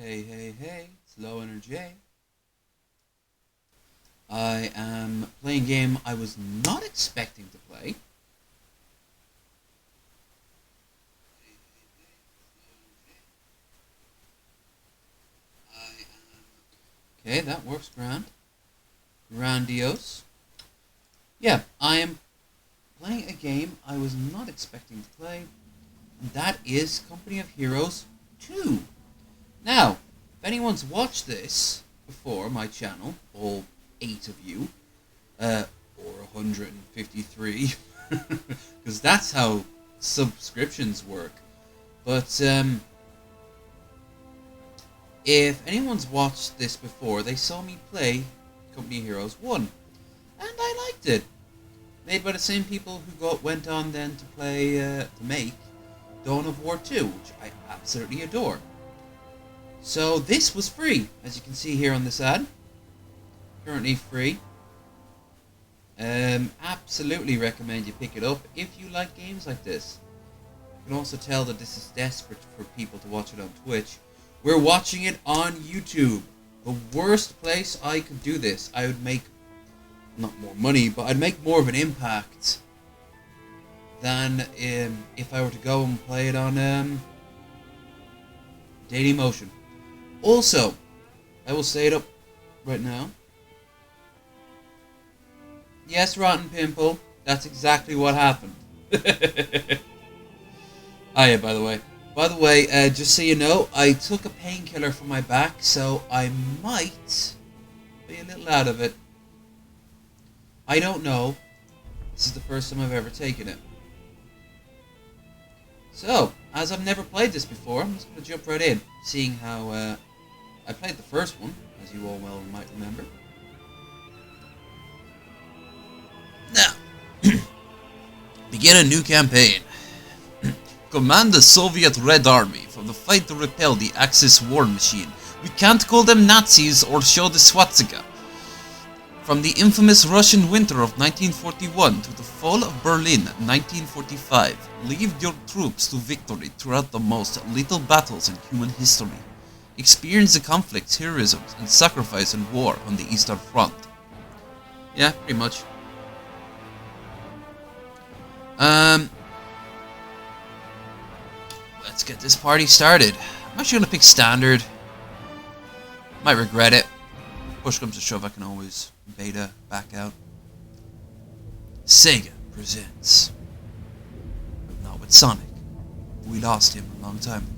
Hey, it's Low Energy. I am playing a game I was not expecting to play. Okay, that works grand. Grandiose. Yeah, I am playing a game I was not expecting to play, and that is Company of Heroes 2. Now, if anyone's watched this before, my channel, all 8 of you, or 153, because that's how subscriptions work. But if anyone's watched this before, they saw me play Company of Heroes 1, and I liked it. Made by the same people who went on then to play, to make Dawn of War 2, which I absolutely adore. So this was free, as you can see here on this ad. Currently free. Absolutely recommend you pick it up if you like games like this. You can also tell that this is desperate for people to watch it on Twitch. We're watching it on YouTube. The worst place I could do this. I would make, not more money, but I'd make more of an impact than if I were to go and play it on Daily Motion. Also, I will say it up right now. Yes, Rotten Pimple, that's exactly what happened. Yeah, by the way. By the way, just so you know, I took a painkiller for my back, so I might be a little out of it. I don't know. This is the first time I've ever taken it. So, as I've never played this before, I'm just going to jump right in, seeing how I played the first one, as you all well might remember. Now, begin a new campaign. Command the Soviet Red Army from the fight to repel the Axis war machine. We can't call them Nazis or show the swastika. From the infamous Russian winter of 1941 to the fall of Berlin 1945, lead your troops to victory throughout the most lethal battles in human history. Experience the conflicts, heroisms, and sacrifice in war on the Eastern Front. Yeah, pretty much. Let's get this party started. I'm actually gonna pick standard. Might regret it. Push comes to shove, I can always beta back out. Sega presents, but not with Sonic. We lost him a long time ago.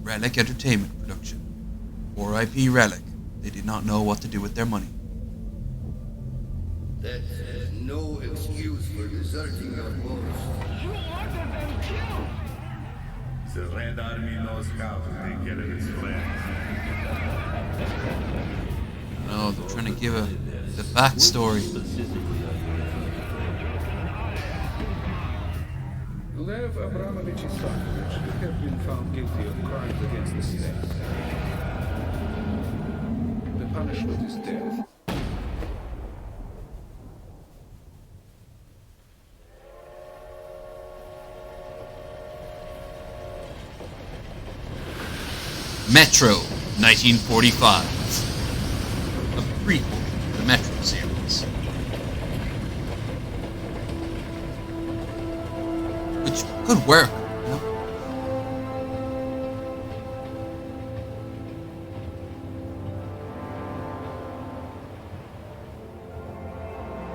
Relic Entertainment production. R.I.P. Relic. They did not know what to do with their money. That's no excuse for deserting your post. You ordered them killed! The Red Army knows how to take care of its friends. No, they're trying to give the backstory. Lev Abramovich Ivanovich have been found guilty of crimes against the state. The punishment is death. Metro 1945. A prequel to the Metro series. Which could work, you know?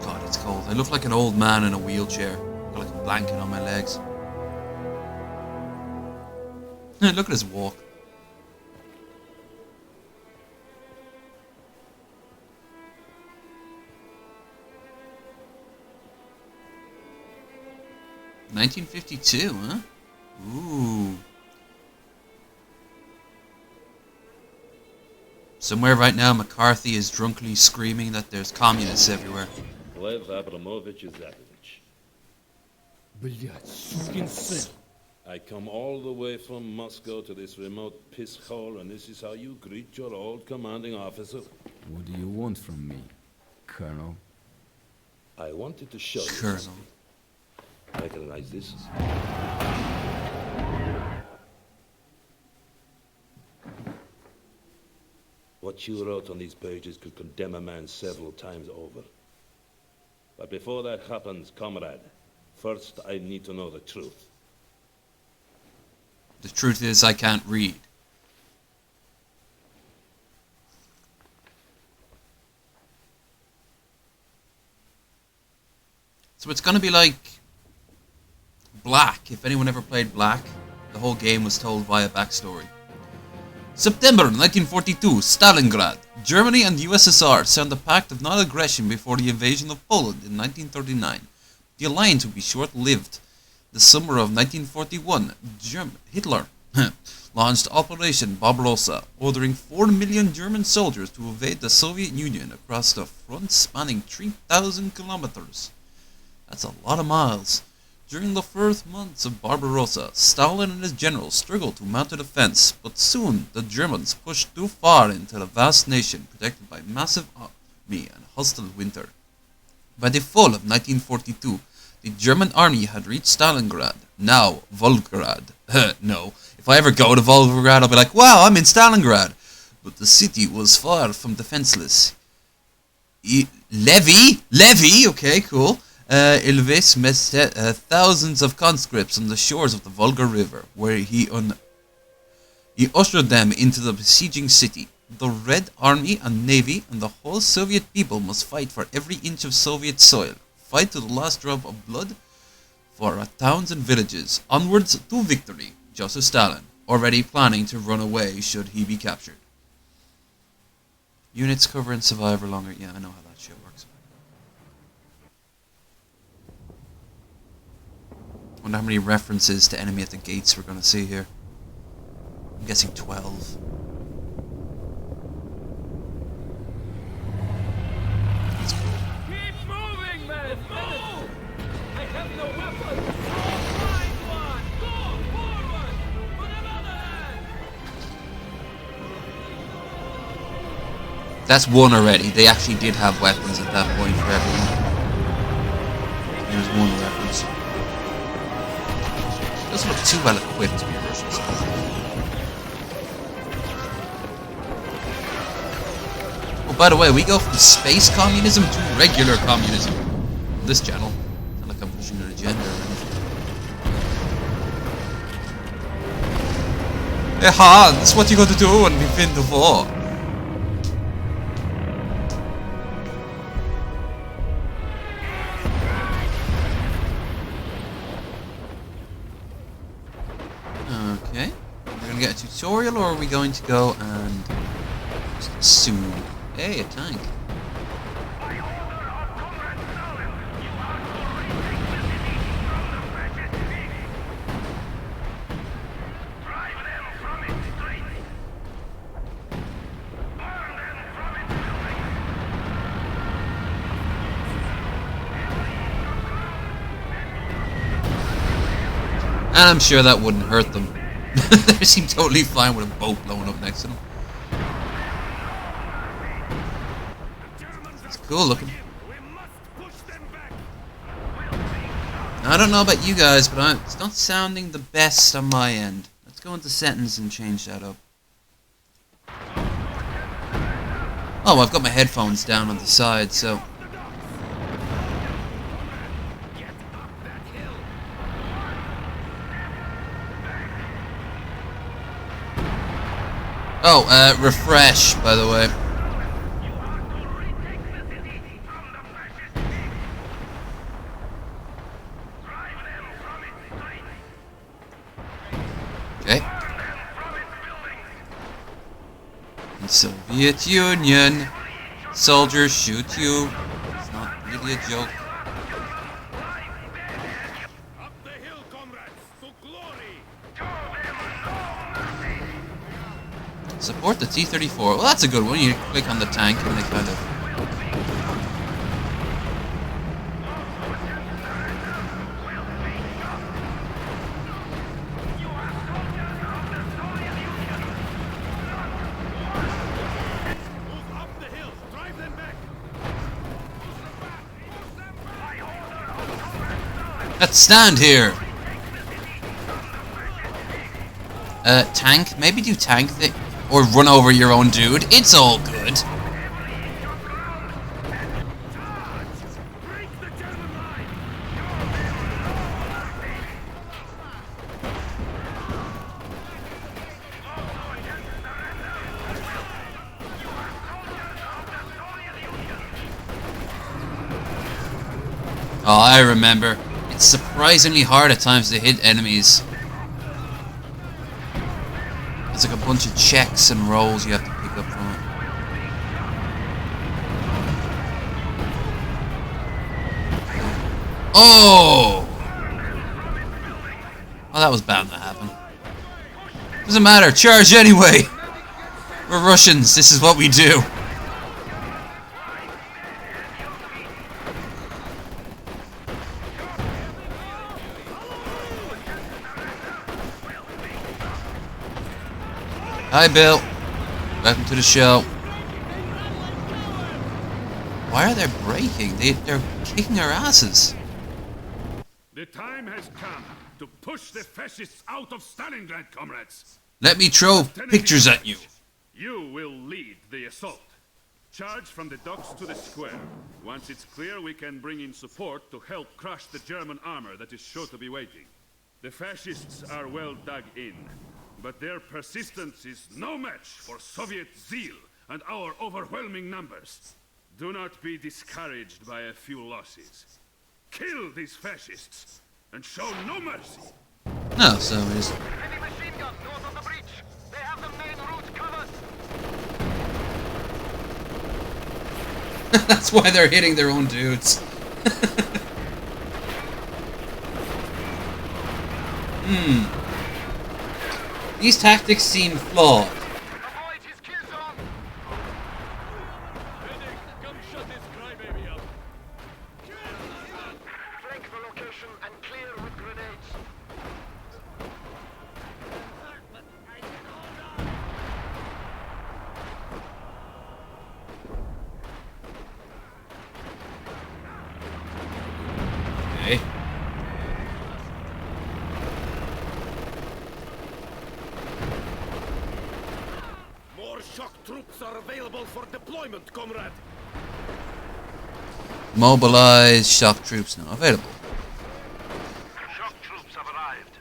God, it's cold. I look like an old man in a wheelchair. Got like a blanket on my legs. Look at his walk. $1952, huh? Ooh. Somewhere right now, McCarthy is drunkenly screaming that there's communists everywhere. Lev Abramovich Ivanovich. Блять, сукин сын! I come all the way from Moscow to this remote piss hole, and this is how you greet your old commanding officer? What do you want from me, Colonel? I wanted to show you Colonel. something. Recognize this? what you wrote on these pages could condemn a man several times over. But before that happens, comrade, first I need to know the truth. The truth is, I can't read. So it's gonna be like Black. If anyone ever played Black, the whole game was told via backstory. September 1942, Stalingrad. Germany and USSR signed a pact of non-aggression before the invasion of Poland in 1939. The alliance would be short-lived. The summer of 1941, Hitler launched Operation Barbarossa, ordering 4 million German soldiers to invade the Soviet Union across the front spanning 3,000 kilometers. That's a lot of miles. During the first months of Barbarossa, Stalin and his generals struggled to mount a defense, but soon the Germans pushed too far into the vast nation protected by massive army and hostile winter. By the fall of 1942, the German army had reached Stalingrad, now Volgograd. No, if I ever go to Volgograd, I'll be like, wow, I'm in Stalingrad. But the city was far from defenseless. Levy, okay, cool. Ilves met thousands of conscripts on the shores of the Volga River, where he ushered them into the besieging city. The Red Army and Navy and the whole Soviet people must fight for every inch of Soviet soil. Fight to the last drop of blood for our towns and villages. Onwards to victory. Joseph Stalin, already planning to run away should he be captured. Units cover and survive for longer. Yeah, I know how that shit works. Wonder how many references to Enemy at the Gates we're gonna see here. I'm guessing 12. That's cool. Keep moving, men! Move! I have no weapons! Find one! Go forward! With another hand! That's one already. They actually did have weapons at that point for everyone. There's one reference. Doesn't look too well equipped to be a Russian soldier. Oh, by the way, we go from space communism to regular communism on this channel. Not like I'm pushing an agenda or anything. Hey Hans, what you going to do when we win the war? Okay, we're gonna get a tutorial, or are we going to go and just assume? Hey, a tank. And I'm sure that wouldn't hurt them. They seem totally fine with a boat blowing up next to them. It's cool looking. I don't know about you guys, but it's not sounding the best on my end. Let's go into settings and change that up. Oh, I've got my headphones down on the side, so... Oh, refresh, by the way. Okay. In Soviet Union, soldiers shoot you. It's not really a joke. Up the hill, comrades, to glory! Support the T-34. Well, that's a good one. You click on the tank and they kind of... Move up the hill, drive them back! Let's stand here! Tank? Maybe do tank Or run over your own dude. It's all good. Oh, I remember. It's surprisingly hard at times to hit enemies. There's like a bunch of checks and rolls you have to pick up from it. Oh! Oh, that was bound to happen. Doesn't matter, charge anyway! We're Russians, this is what we do. Hi, Bill. Welcome to the show. Why are they braking? They're kicking our asses. The time has come to push the fascists out of Stalingrad, comrades. Let me throw pictures at you. You will lead the assault. Charge from the docks to the square. Once it's clear, we can bring in support to help crush the German armor that is sure to be waiting. The fascists are well dug in, but their persistence is no match for Soviet zeal and our overwhelming numbers. Do not be discouraged by a few losses. Kill these fascists and show no mercy. No, so it is. Heavy machine gun north of the breach. They have the main route covered. That's why they're hitting their own dudes. These tactics seem flawed. Avoid his kill zone. Medic, come shut this crybaby up. Flank the location and clear with grenades. Okay. More shock troops are available for deployment, comrade. Mobilize shock troops now available. Shock troops have arrived.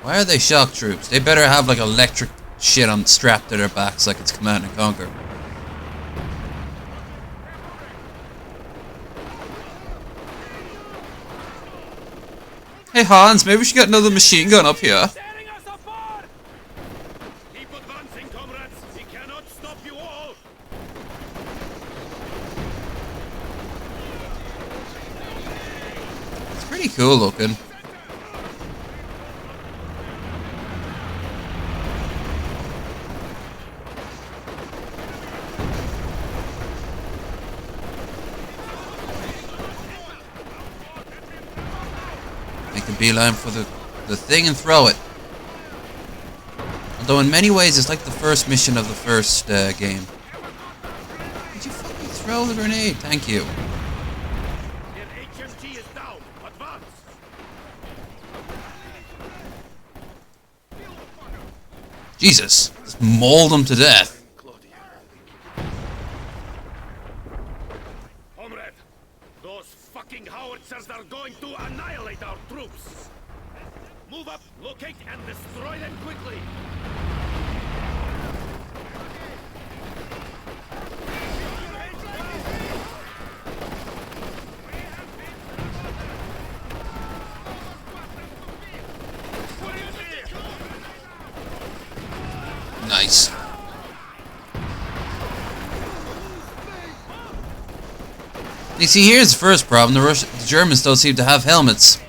Why are they shock troops? They better have like electric shit on strapped to their backs like it's Command and Conquer. Hey Hans, maybe we should get another machine gun up here. Tearing us apart! Keep advancing, comrades. We cannot stop you all. It's pretty cool looking. Make a beeline for the thing and throw it. Although in many ways it's like the first mission of the first game. Did you fucking throw the grenade? Thank you. Their HMG is down. Advance. Jesus. Just mauled them to death. Comrade, those fucking howitzers are going to annihilate our troops. Move up, locate, and destroy them quickly. Nice. You see, here's the first problem. The Germans don't seem to have helmets. This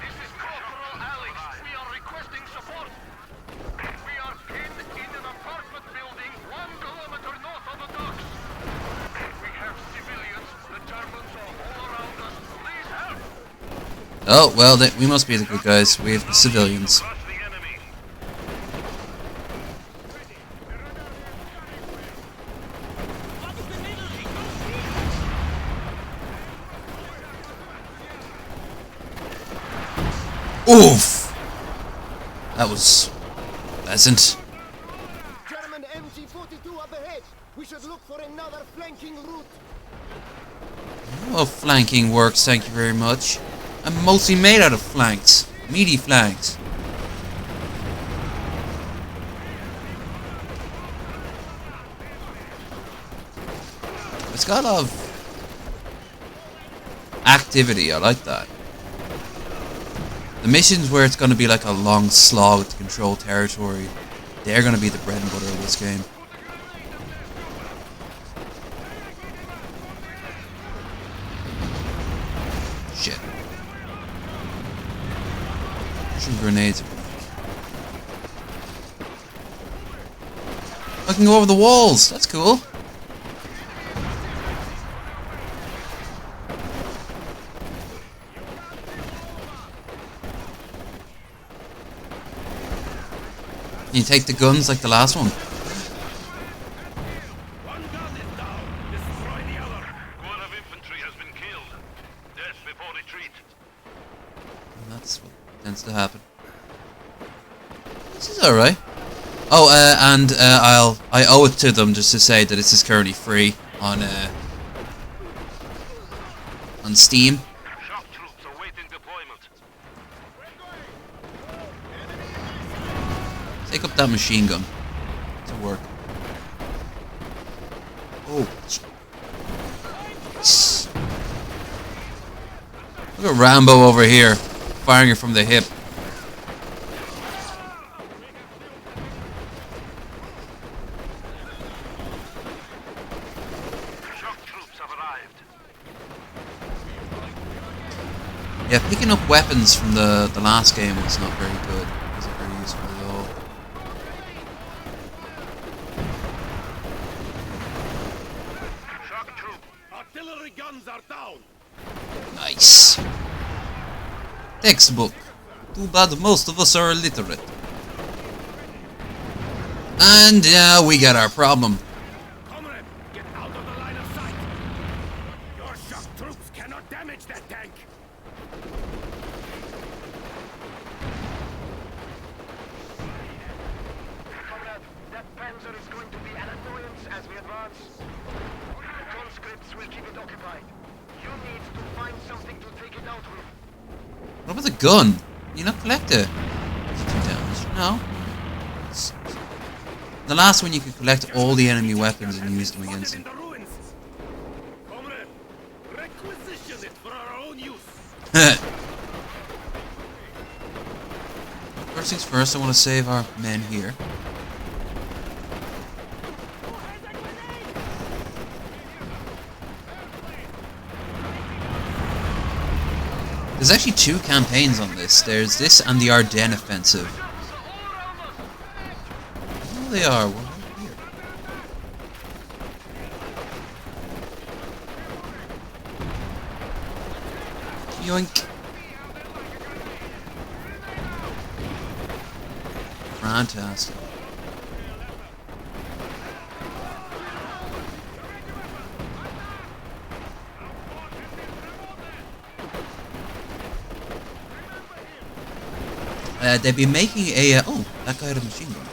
is Corporal Alex. We are requesting support. We are pinned in an apartment building 1 kilometer north of the docks. We have civilians. The Germans are all around us. Please help. Oh, well, we must be the good guys. We have the civilians. Crush the enemy. Oof! That was Pleasant. German MG-42 up ahead. We should look for another flanking route. Well, flanking works, thank you very much. I'm mostly made out of flanks. Meaty flanks. It's got a lot of activity, I like that. The missions where it's going to be like a long slog to control territory, they're going to be the bread and butter of this game. Shit. Pushing grenades. I can go over the walls, that's cool. Can you take the guns like the last one? One gun is down. Destroy the other. Squad of infantry has been killed. Death before retreat. And that's what tends to happen. This is alright. Oh, and I owe it to them just to say that this is currently free on Steam. Shock troops awaiting deployment. Take up that machine gun to work. Oh, jeez. Look at Rambo over here, firing it from the hip. Shock troops have arrived. Yeah, picking up weapons from the last game was not very good. It wasn't very useful at all. Shock troop. Artillery guns are down. Nice. Textbook. Too bad most of us are illiterate. And yeah, we got our problem. Comrade, get out of the line of sight. Your shock troops cannot damage that tank. Comrade, that panzer is going to be an annoyance as we advance. The conscripts will keep it occupied. You need to find something to take it out with. What about the gun? You not collect it? Is it too damaged? No. The last one you could collect all the enemy weapons and use them against In them. the ruins. Comrade, requisition it for our own use. First things first, I want to save our men here. There's actually two campaigns on this. There's this and the Ardennes Offensive. Oh, they are. Well, here. Yoink. Fantastic. They've been making a oh, that guy had a machine gun.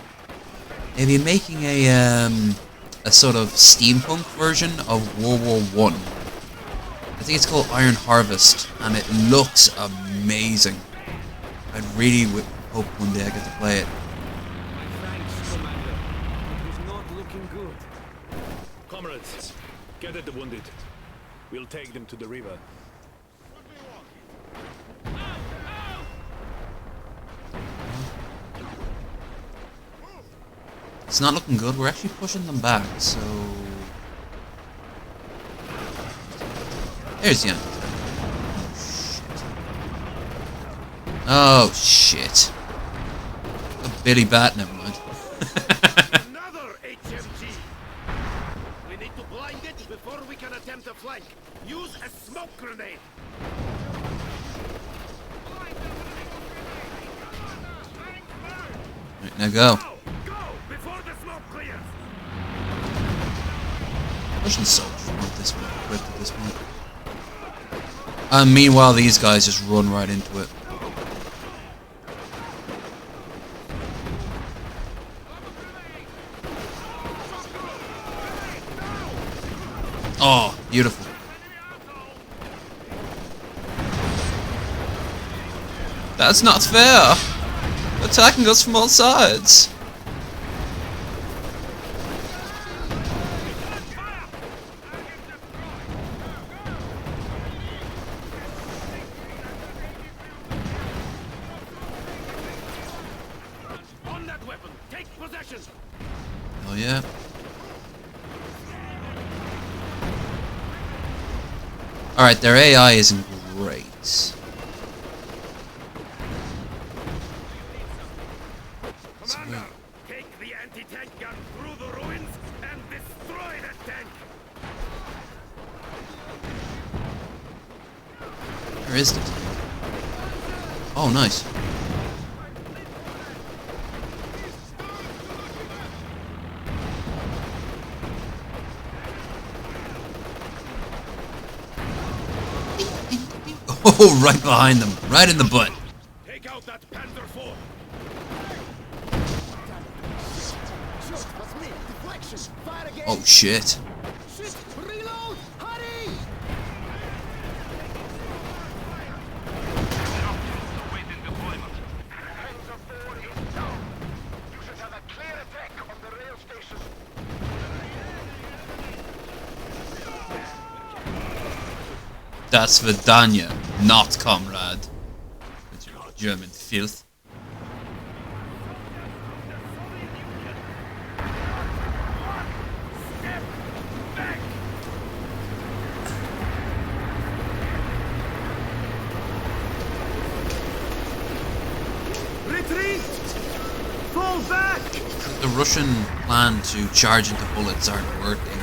They've been making a sort of steampunk version of World War One. I think it's called Iron Harvest, and it looks amazing. I'd really hope one day I get to play it. Thanks, Commander. It was not looking good. Comrades, gather the wounded. We'll take them to the river. It's not looking good. We're actually pushing them back, so... There's the end. Oh, shit. A Billy Bat, never mind. Another HMG. We need to blind it before we can attempt a flank. Use a smoke grenade. Right, now go. Go before the smoke clears. Russian soldiers weren't this well equipped at this point. And meanwhile, these guys just run right into it. Beautiful. That's not fair! Attacking us from all sides! On that weapon, take possession. Oh yeah. Alright, their AI isn't great. Commander, take the anti-tank gun through the ruins and destroy that tank. Where is it? Oh, nice. Oh, right behind them. Right in the butt. Take out that Panzer IV. Shoot, that's me. Deflection. Fire again. Oh, shit. Shit. Reload. Hurry. Awaiting deployment. Panzer IV is down. You should have a clear attack on the rail station. Das Vidania, not comrade. With your German filth. Retreat! Fall back! The Russian plan to charge into bullets aren't working.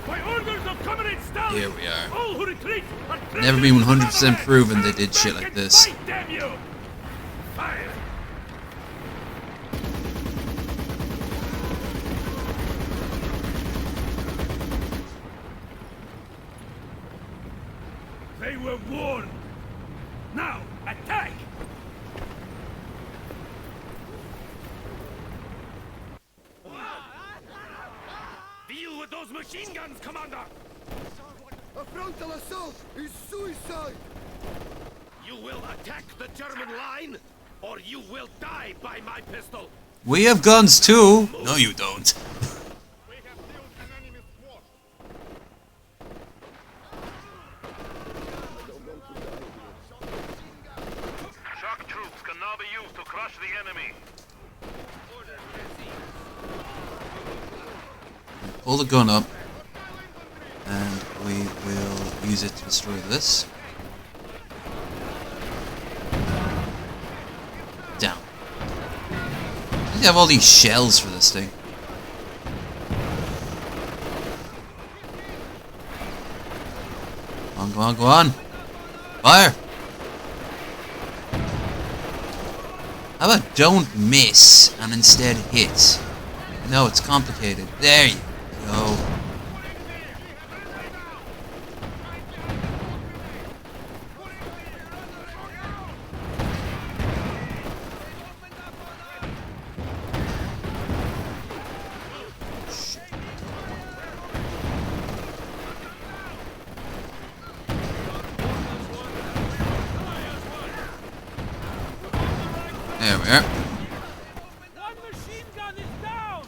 By orders of Comrade Stalin, Here we are. all who retreat are Never been 100% proven they did shit like this. Fight, damn you! Fire! They were warned. Now, attack! Deal with those machine guns, Commander! A frontal assault is suicide. You will attack the German line, or you will die by my pistol! We have guns too. No, you don't. We have killed an enemy squad. Shock troops can now be used to crush the enemy. Pull the gun up. And we will use it to destroy this. Down. I have all these shells for this thing. Go on, go on, go on. Fire! How about don't miss and instead hit? No, it's complicated. There you go. There we are. One machine gun is down!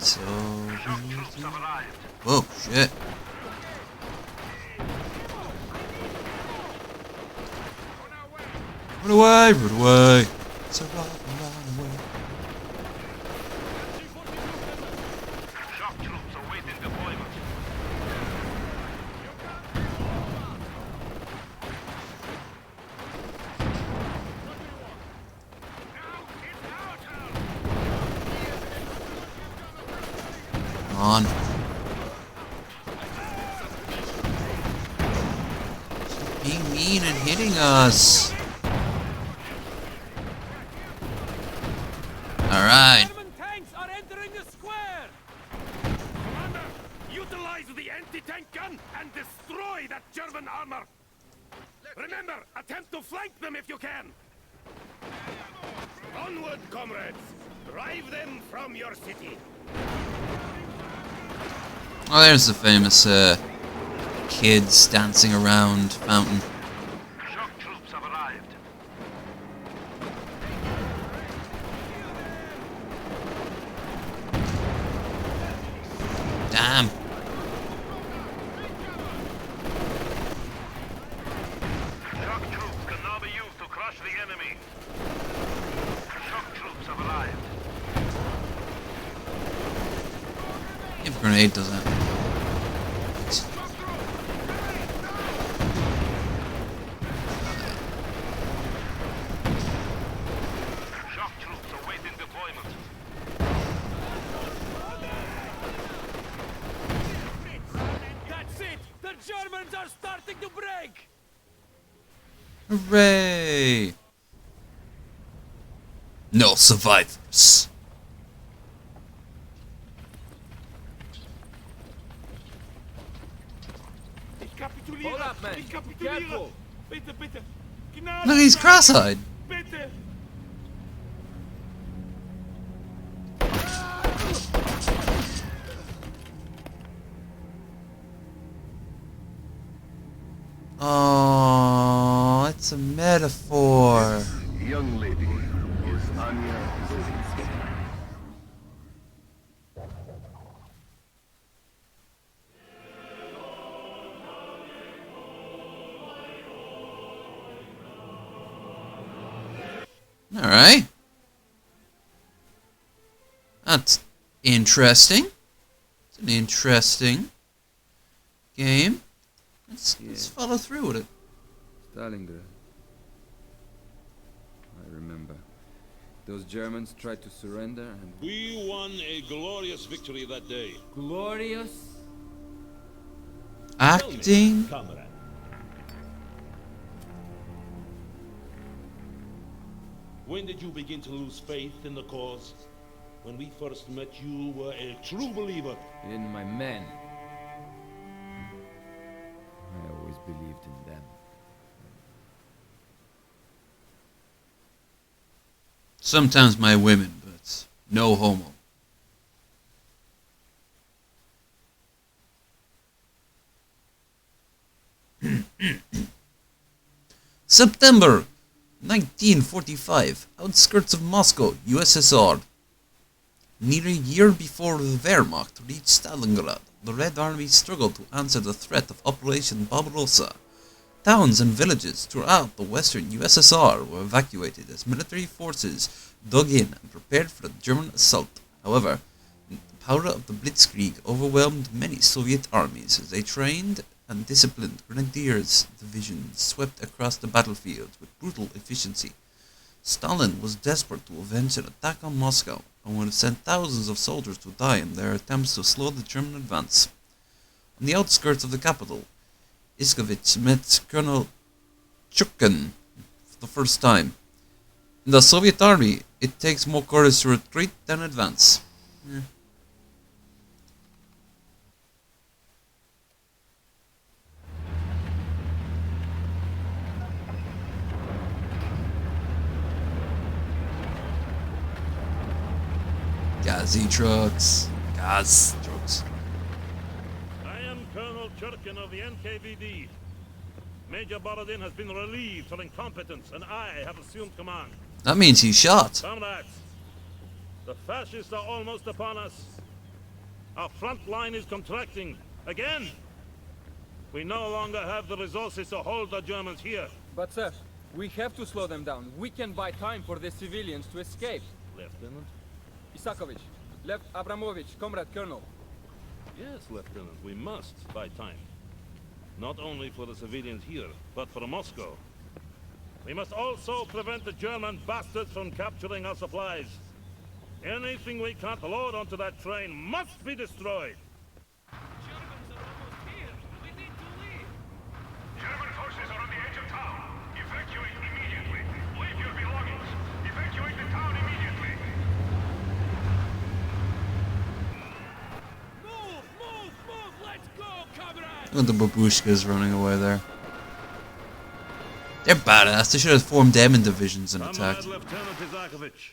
So, whoa, shit. Run away, run away. So run away. Shock troops awaiting deployment. Come on. Being mean and hitting us. Alright. German tanks are entering the square! Commander, utilize the anti-tank gun and destroy that German armor! Remember, attempt to flank them if you can! Onward, comrades! Drive them from your city. Oh, there's the famous kids dancing around fountain. Shock troops have arrived. Damn. Shock troops can now be used to crush the enemy. Shock troops have arrived. If a grenade does that. Shock troops awaiting deployment. That's it! The Germans are starting to break! Hooray! No survivors. Hold up, man. Careful. Bitte, bitte. Look, he's cross-eyed. Bitte. Oh, it's a metaphor. Young lady is Anya Zelinsky. Alright. That's interesting. It's an interesting game. Let's follow through with it. Stalingrad. I remember. Those Germans tried to surrender and... We won a glorious victory that day. Glorious? Acting. Comrade. When did you begin to lose faith in the cause? When we first met, you were a true believer. In my men. I always believed in them. Sometimes my women, but no homo. September 1945, outskirts of Moscow, USSR. Near a year before the Wehrmacht reached Stalingrad, the Red Army struggled to answer the threat of Operation Barbarossa. Towns and villages throughout the western USSR were evacuated as military forces dug in and prepared for the German assault. However, the power of the Blitzkrieg overwhelmed many Soviet armies as they trained and disciplined grenadiers divisions swept across the battlefield with brutal efficiency. Stalin was desperate to avenge an attack on Moscow and would have sent thousands of soldiers to die in their attempts to slow the German advance. On the outskirts of the capital, Iskovich met Colonel Chukhin for the first time. In the Soviet army, it takes more courage to retreat than advance. Gazi trucks. Gas trucks. I am Colonel Churkin of the NKVD. Major Borodin has been relieved for incompetence, and I have assumed command. That means he's shot. Comrades, the fascists are almost upon us. Our front line is contracting again. We no longer have the resources to hold the Germans here. But sir, we have to slow them down. We can buy time for the civilians to escape. Lieutenant? Isakovich, Lev Abramovich, Comrade Colonel. Yes, Lieutenant, we must buy time. Not only for the civilians here, but for Moscow. We must also prevent the German bastards from capturing our supplies. Anything we can't load onto that train must be destroyed. German forces are on the edge of town. Evacuate immediately. Leave your belongings. Evacuate the town immediately. Move, move, move! Let's go, comrades! Look at the babushkas running away there. They're badass. They should have formed them in divisions and attacked. Comrade Lieutenant Isakovich,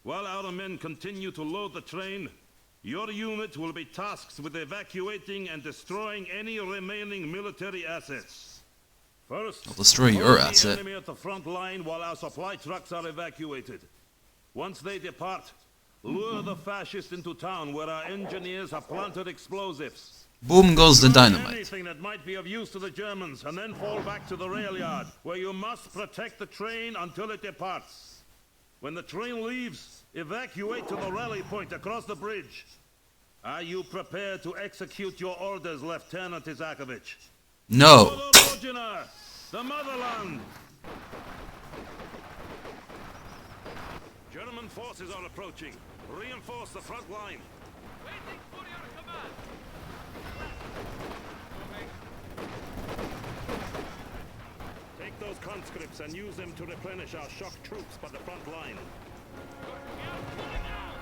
While our men continue to load the train, your unit will be tasked with evacuating and destroying any remaining military assets. First, I'll destroy your asset. The enemy at the front line while our supply trucks are evacuated. Once they depart, lure the fascists into town where our engineers have planted explosives. Boom goes the dynamite. Anything that might be of use to the Germans, and then fall back to the rail yard, where you must protect the train until it departs. When the train leaves, evacuate to the rally point across the bridge. Are you prepared to execute your orders, Lieutenant Isakovich? No. The motherland! German forces are approaching. Reinforce the front line. Waiting for your command. Take those conscripts and use them to replenish our shock troops by the front line. We are pulling out.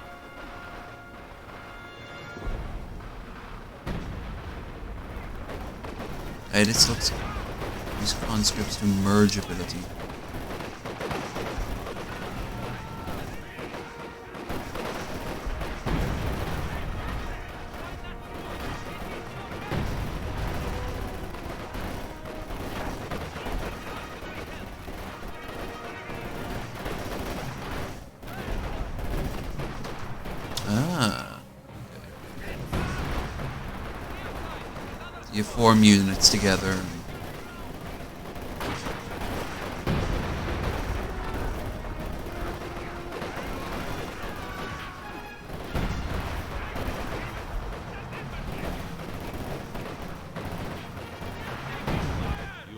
Hey, this looks... These conscripts do merge ability. Ah. Okay. You form units together.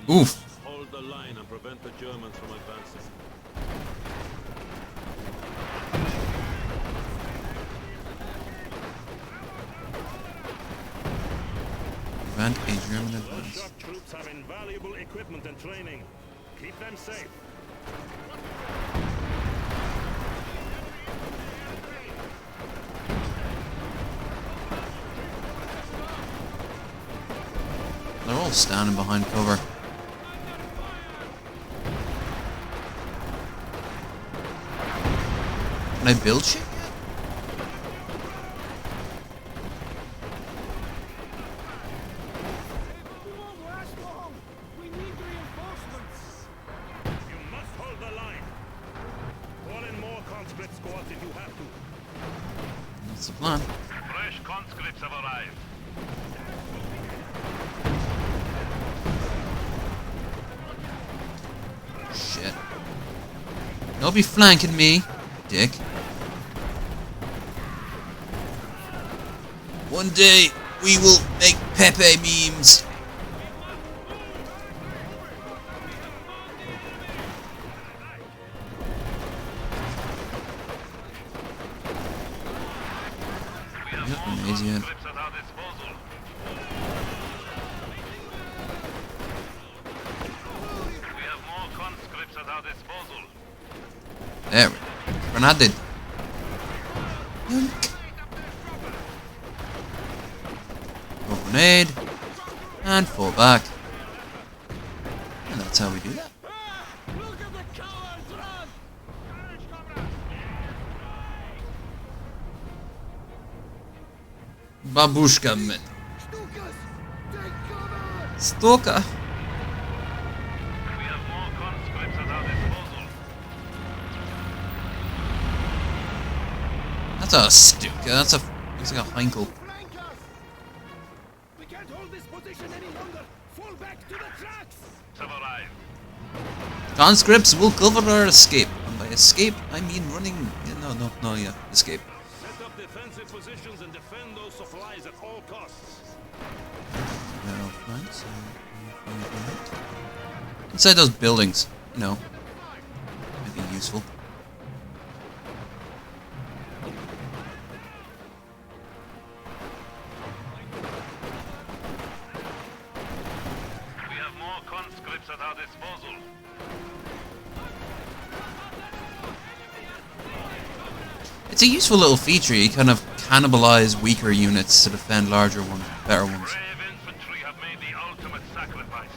Oof. Hold the line and prevent the Germans from advancing. Prevent a German Those advance. shock troops have invaluable equipment and training. Keep them safe. They're all standing behind cover. Can I build shit yet? We won't last long. We need reinforcements. You must hold the line. Call in more conscript squads if you have to. That's the plan. Fresh conscripts have arrived. Shit. Don't be flanking me, dick. One day, we will make Pepe memes. Yep, amazing. Conscripts at our disposal. We have more conscripts at our disposal. There we go. Grenade. Go grenade. And fall back. And that's how we do that. Look at the cowards run! Babushka men. Stukas! Take cover! Stalker. We have more conscripts at our disposal. That's a Stuka. That's a... Looks like a Heinkel. Flank us! We can't hold this position any longer. Fall back to the tracks. Have arrived. Conscripts will cover our escape. And by escape, I mean running... Yeah, no, yeah. Escape. Set up defensive positions and defend those supplies at all costs. Inside those buildings, you know, might be useful. We have more conscripts at our disposal. It's a useful little feature. You kind of cannibalize weaker units to defend larger ones, better ones. Brave infantry have made the ultimate sacrifice.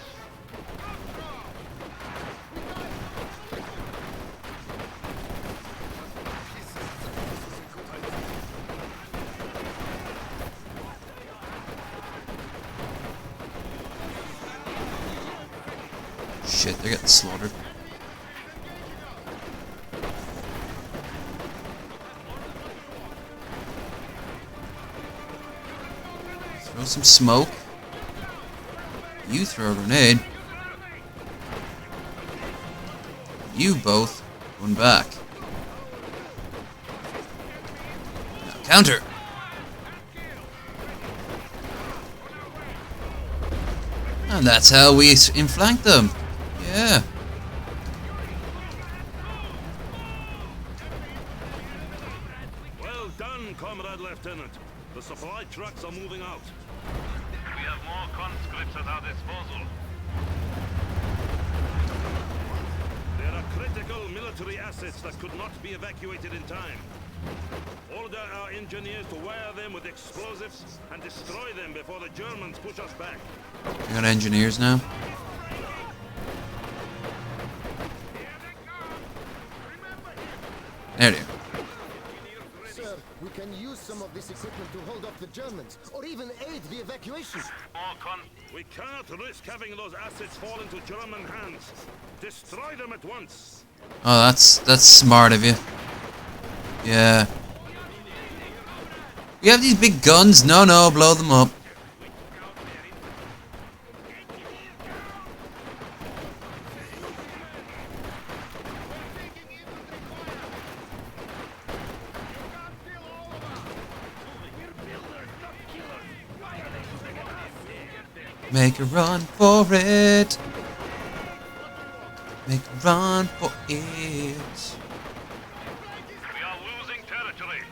Shit, they're getting slaughtered. Throw some smoke. You throw a grenade. You both run back. Now counter. And that's how we inflank them. Yeah. Well done, Comrade Lieutenant. The supply trucks are moving out. We have more conscripts at our disposal. There are critical military assets that could not be evacuated in time. Order our engineers to wire them with explosives and destroy them before the Germans push us back. We got engineers now. There they are. Sir, we can use some of this equipment to hold off the Germans, or even aid the evacuation. We cannot risk having those assets fall into German hands. Destroy them at once. Oh, that's smart of you. Yeah. You have these big guns? No, blow them up. Make a run for it. Make a run for it. We are losing territory.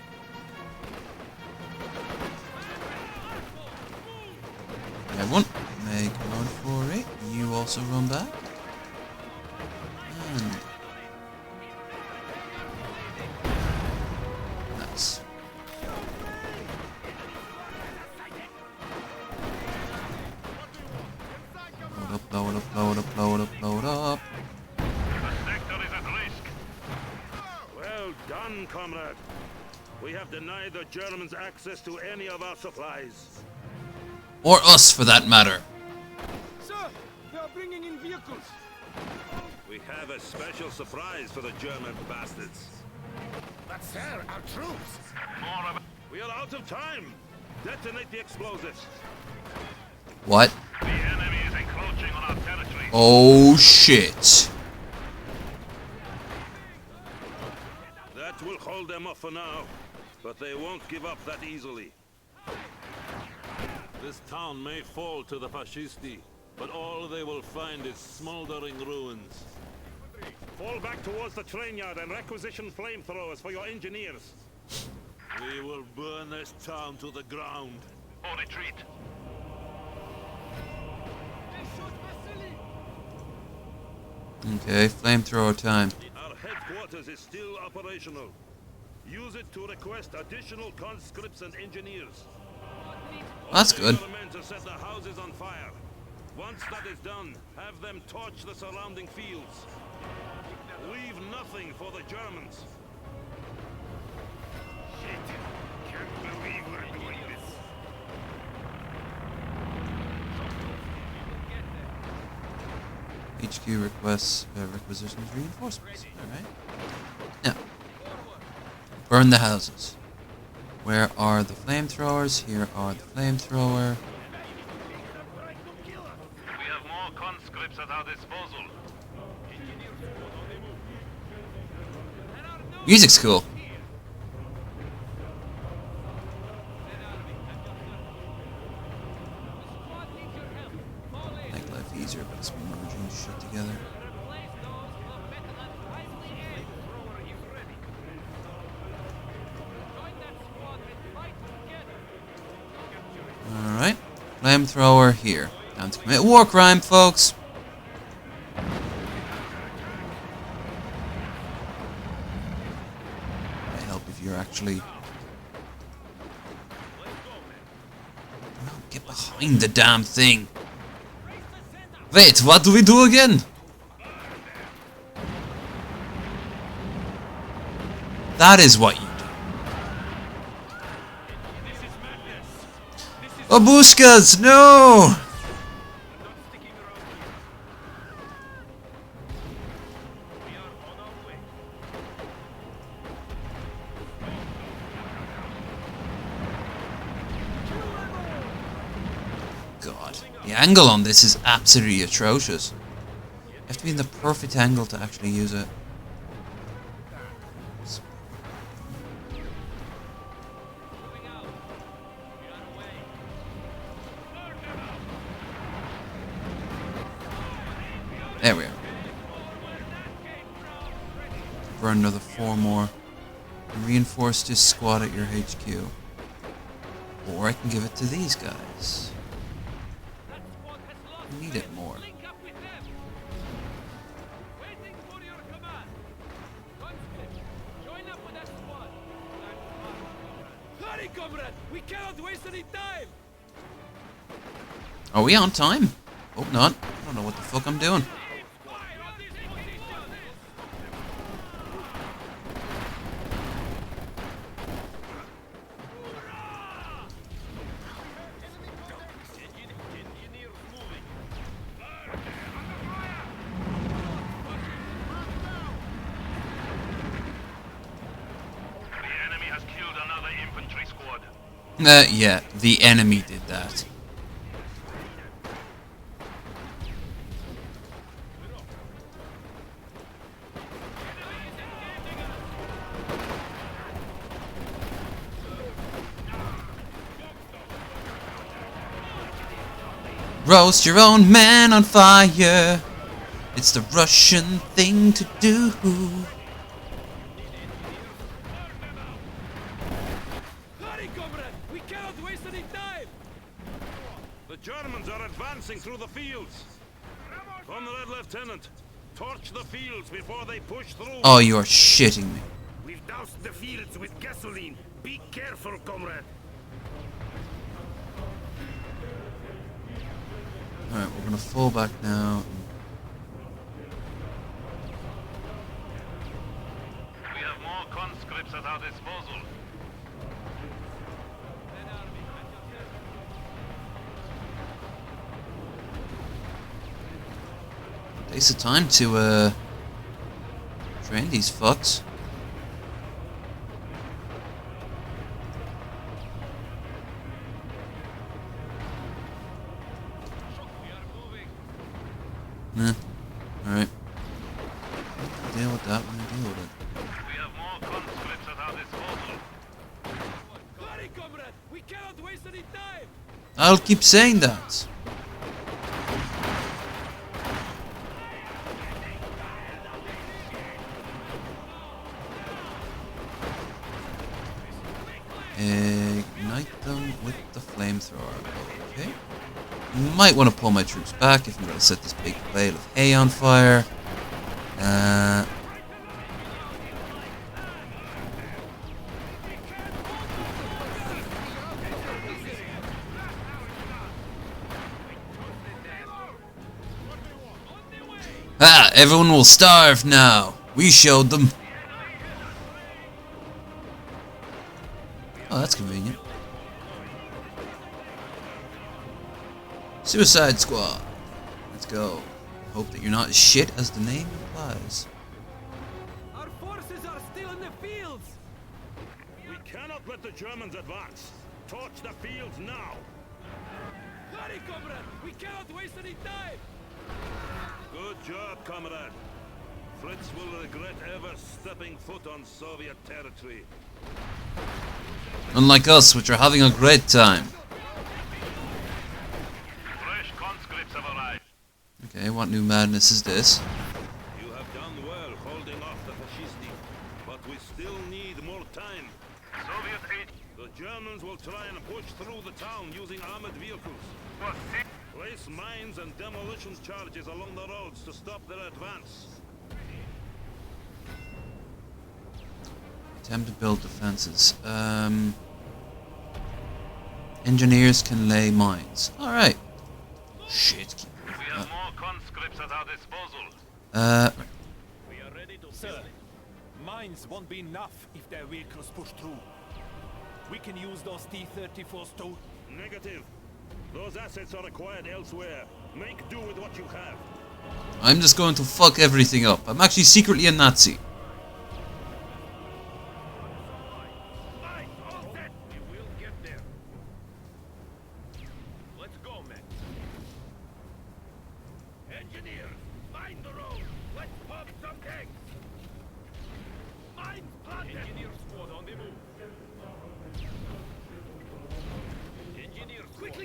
Everyone, make a run for it. You also run back. And nice. Load up, load up, load up, load up, load up. The sector is at risk. Well done, comrade. We have denied the Germans access to any of our supplies. Or us, for that matter. Sir, they are bringing in vehicles. We have a special surprise for the German bastards. But sir, our troops! We are out of time. Detonate the explosives. What? The enemy is encroaching on our territory. Oh shit. That will hold them off for now, but they won't give up that easily. This town may fall to the fascisti, but all they will find is smoldering ruins. Fall back towards the train yard and requisition flamethrowers for your engineers. We will burn this town to the ground. Or retreat. Okay, flamethrower time. Our headquarters is still operational. Use it to request additional conscripts and engineers. That's good. Order your men to set the houses on fire. Once that is done, have them torch the surrounding fields. Leave nothing for the Germans. Shit. Can't believe we're doing this. HQ requests requisitions reinforcements. Alright. Now, burn the houses. Where are the flamethrowers? Here are the flamethrower. We have more conscripts at our disposal. Music's cool. Make life easier, but it's merging shit together. Alright. Flamethrower here. Time to commit war crime, folks. Might help if you're actually... No, get behind the damn thing. Wait, what do we do again? That is what you do. Babushkas, no! God. The angle on this is absolutely atrocious. You have to be in the perfect angle to actually use it. There we are. For another 4 more. And reinforce this squad at your HQ. Or I can give it to these guys. I need it more. Hurry, comrade! We cannot waste any time! Are we on time? Hope not. I don't know what the fuck I'm doing. Yeah, the enemy did that. Roast your own man on fire. It's the Russian thing to do. The Germans are advancing through the fields. Comrade Lieutenant, torch the fields before they push through. Oh, you are shitting me. We've doused the fields with gasoline. Be careful, comrade. Alright, we're gonna fall back now. We have more conscripts at our disposal. Takes the time to train these fucks. Nah. Alright. Deal with that when I deal with it. We have more conscripts at our disposal. Hurry, comrade! We cannot waste any time! I'll keep saying that. Ignite them with the flamethrower. Okay. Might want to pull my troops back if I'm going to set this big bale of hay on fire. Everyone will starve now. We showed them. Oh, that's convenient. Suicide Squad. Let's go. Hope that you're not as shit as the name implies. Our forces are still in the fields! We cannot let the Germans advance. Torch the fields now. Hurry, comrade! We cannot waste any time! Good job, comrade. Fritz will regret ever stepping foot on Soviet territory. Unlike us, which are having a great time. Fresh conscripts have arrived. Okay, what new madness is this? You have done well holding off the fascisti, but we still need more time. Soviet aid The Germans will try and push through the town using armored vehicles. was sick. Place mines and demolition charges along the roads to stop their advance. Attempt to build defenses. Engineers can lay mines. Alright. Shit. We have more conscripts at our disposal. We are ready to Sir, mines won't be enough if their vehicles push through. We can use those T-34s too. Negative. Those assets are acquired elsewhere. Make do with what you have. I'm just going to fuck everything up. I'm actually secretly a Nazi. We will get there. Let's go, men.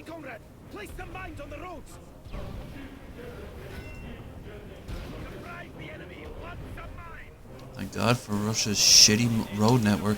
comrade! Place some mines on the roads! Surprise the enemy! Want some mines! Thank God for Russia's shitty road network.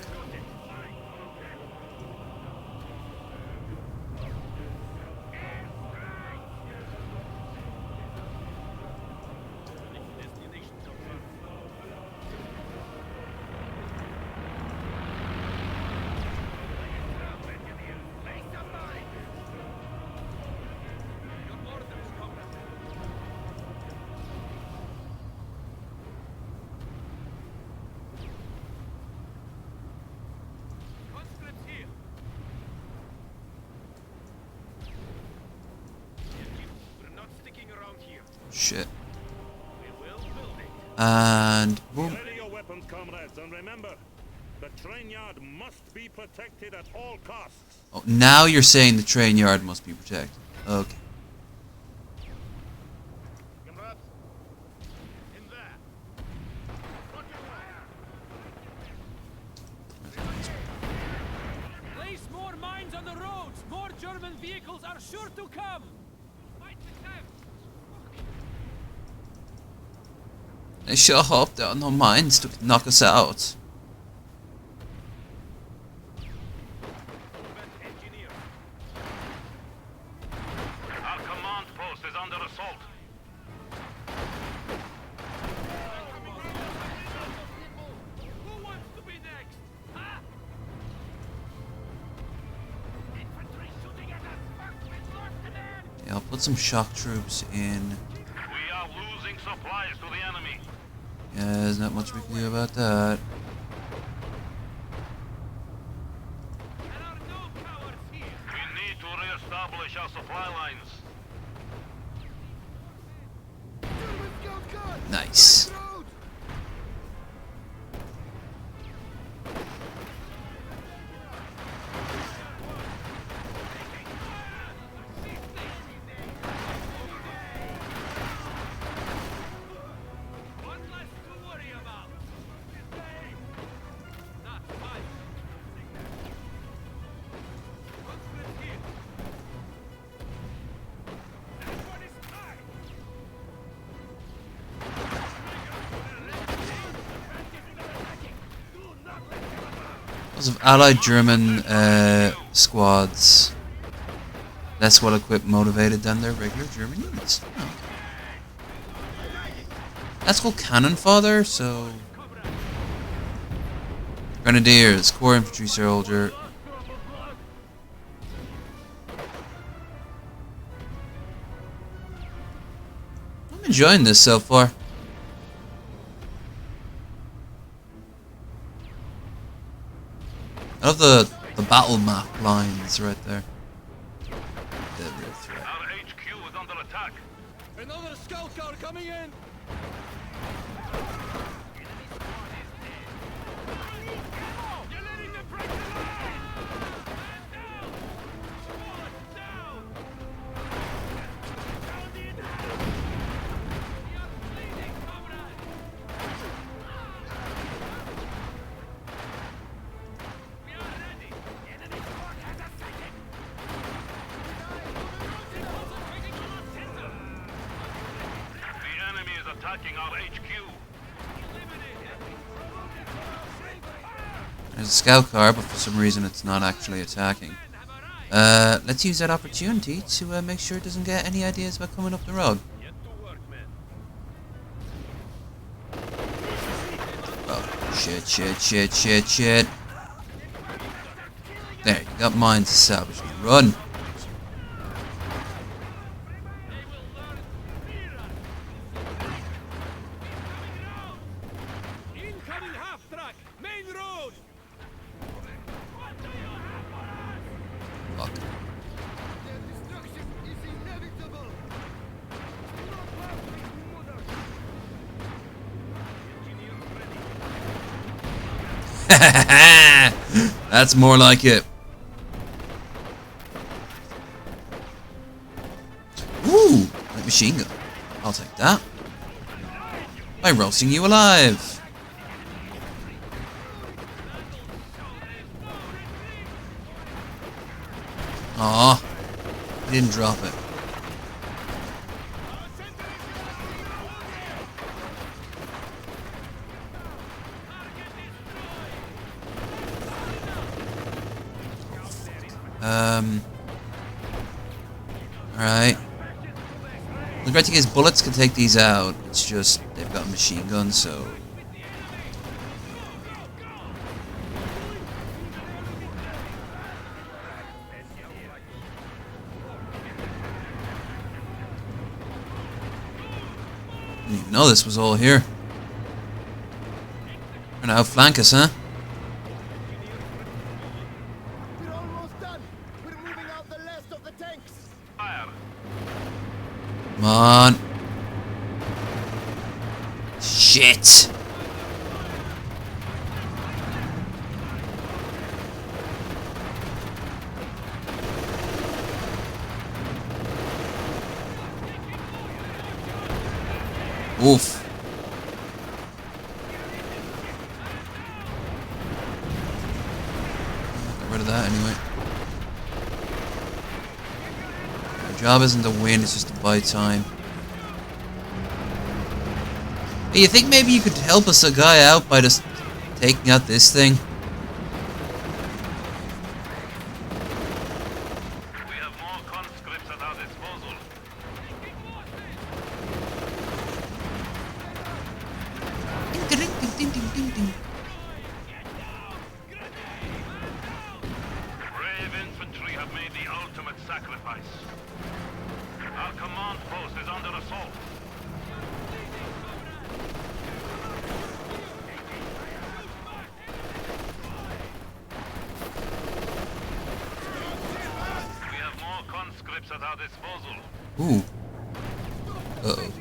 Shit. And boom. Ready your weapons, comrades, and remember, the train yard must be protected at all costs. Oh, now you're saying the train yard must be protected. Okay. Comrades, in there. Place more mines on the roads! More German vehicles are sure to come! Fight the them! I sure hope there are no mines to knock us out. Our command post is under assault. Who wants to be next? Huh? Infantry shooting at us! Fuck, we've lost the man! Yeah, I'll put some shock troops in. We are losing supplies to the enemy. Yeah, there's not much we can do about that. There are no cowards here! We need to re-establish our supply lines. Nice. One less to worry about! Not five! Conscript here! That one is mine! Lots of allied German squads. Less well equipped, motivated than their regular German units. Oh. That's called cannon fodder, so. Grenadiers, core infantry soldier. I'm enjoying this so far. I love the battle map lines right there. Dead real threat. Our HQ is under attack. Another scout car coming in! You're letting them break the line! Man down! Squad down! Down the attack! We are bleeding, comrades! We are ready! The enemy squad has us sighted! Concentrating on our center! The enemy is attacking our HQ. There's a scout car, but for some reason it's not actually attacking. Let's use that opportunity to make sure it doesn't get any ideas about coming up the road. Get to work, men. Oh, shit. There, you got mines established. Run! Incoming half-track! Main road! Fuck. Their destruction is inevitable! That's more like it. Ooh, light machine gun. I'll take that. By roasting you alive. Aw. He didn't drop it. Alright. The great thing is bullets can take these out. It's just they've got a machine gun, so. Didn't even know this was all here. Trying to outflank us, huh? We're almost done. We're moving out the last of the tanks. Fire. Come on. Shit. Oof. Get rid of that anyway. Our job isn't to win, it's just to buy time. Hey, you think maybe you could help us a guy out by just taking out this thing? We have more conscripts at our disposal. Brave infantry have made the ultimate sacrifice. Our command post is under assault. We have more conscripts at our disposal. Ooh. Uh-oh.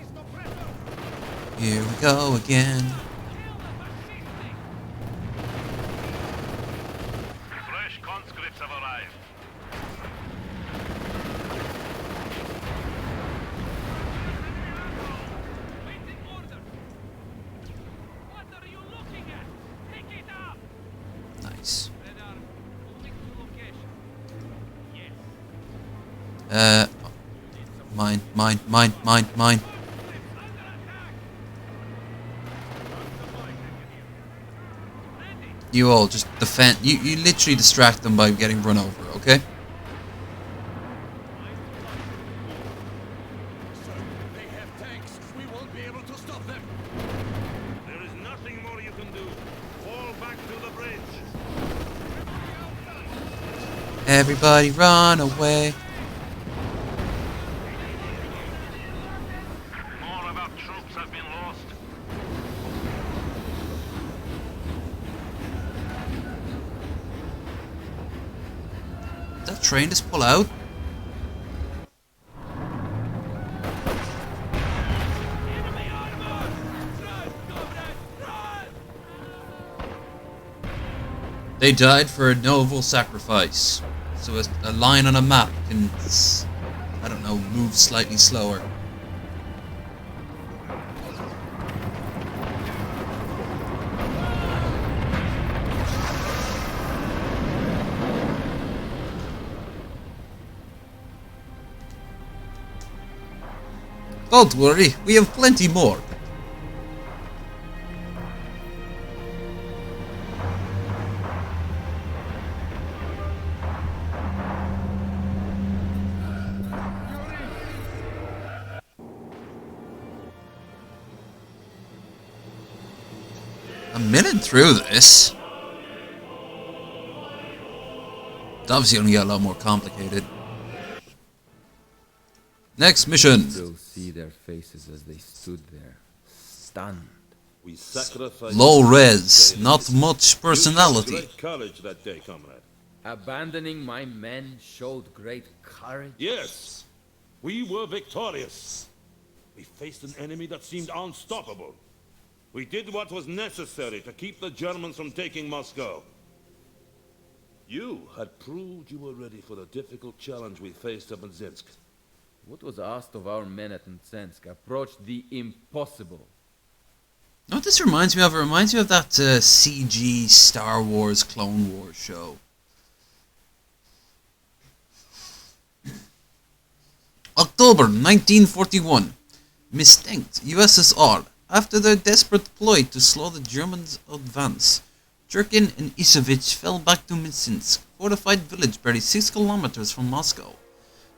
Here we go again. Fresh conscripts have arrived. What are you looking at? Pick it up! Nice. Radar, moving to location. Yes. Mine. You all just defend. You literally distract them by getting run over, okay? They have tanks. We won't be able to stop them. There is nothing more you can do. Fall back to the bridge. Everybody run away. More of our troops have been lost. Did that train just pull out? Enemy armor! Run, comrade, run! They died for a noble sacrifice. So a line on a map can, I don't know, move slightly slower. Don't worry, we have plenty more. A minute through this. It's obviously only got a lot more complicated. Next mission. Still see their faces as they stood there, stunned. We sacrificed Low res, not much personality. great courage that day, comrade. Abandoning my men showed great courage. Yes, we were victorious. We faced an enemy that seemed unstoppable. We did what was necessary to keep the Germans from taking Moscow. You had proved you were ready for the difficult challenge we faced at Mzinsk. What was asked of our men at Mtsensk approached the impossible. You know what this reminds me of? It reminds me of that CG Star Wars Clone Wars show. October 1941. Mistinct USSR. After their desperate ploy to slow the Germans' advance, Jurkin and Isevich fell back to Minsk, fortified village barely 6 kilometers from Moscow.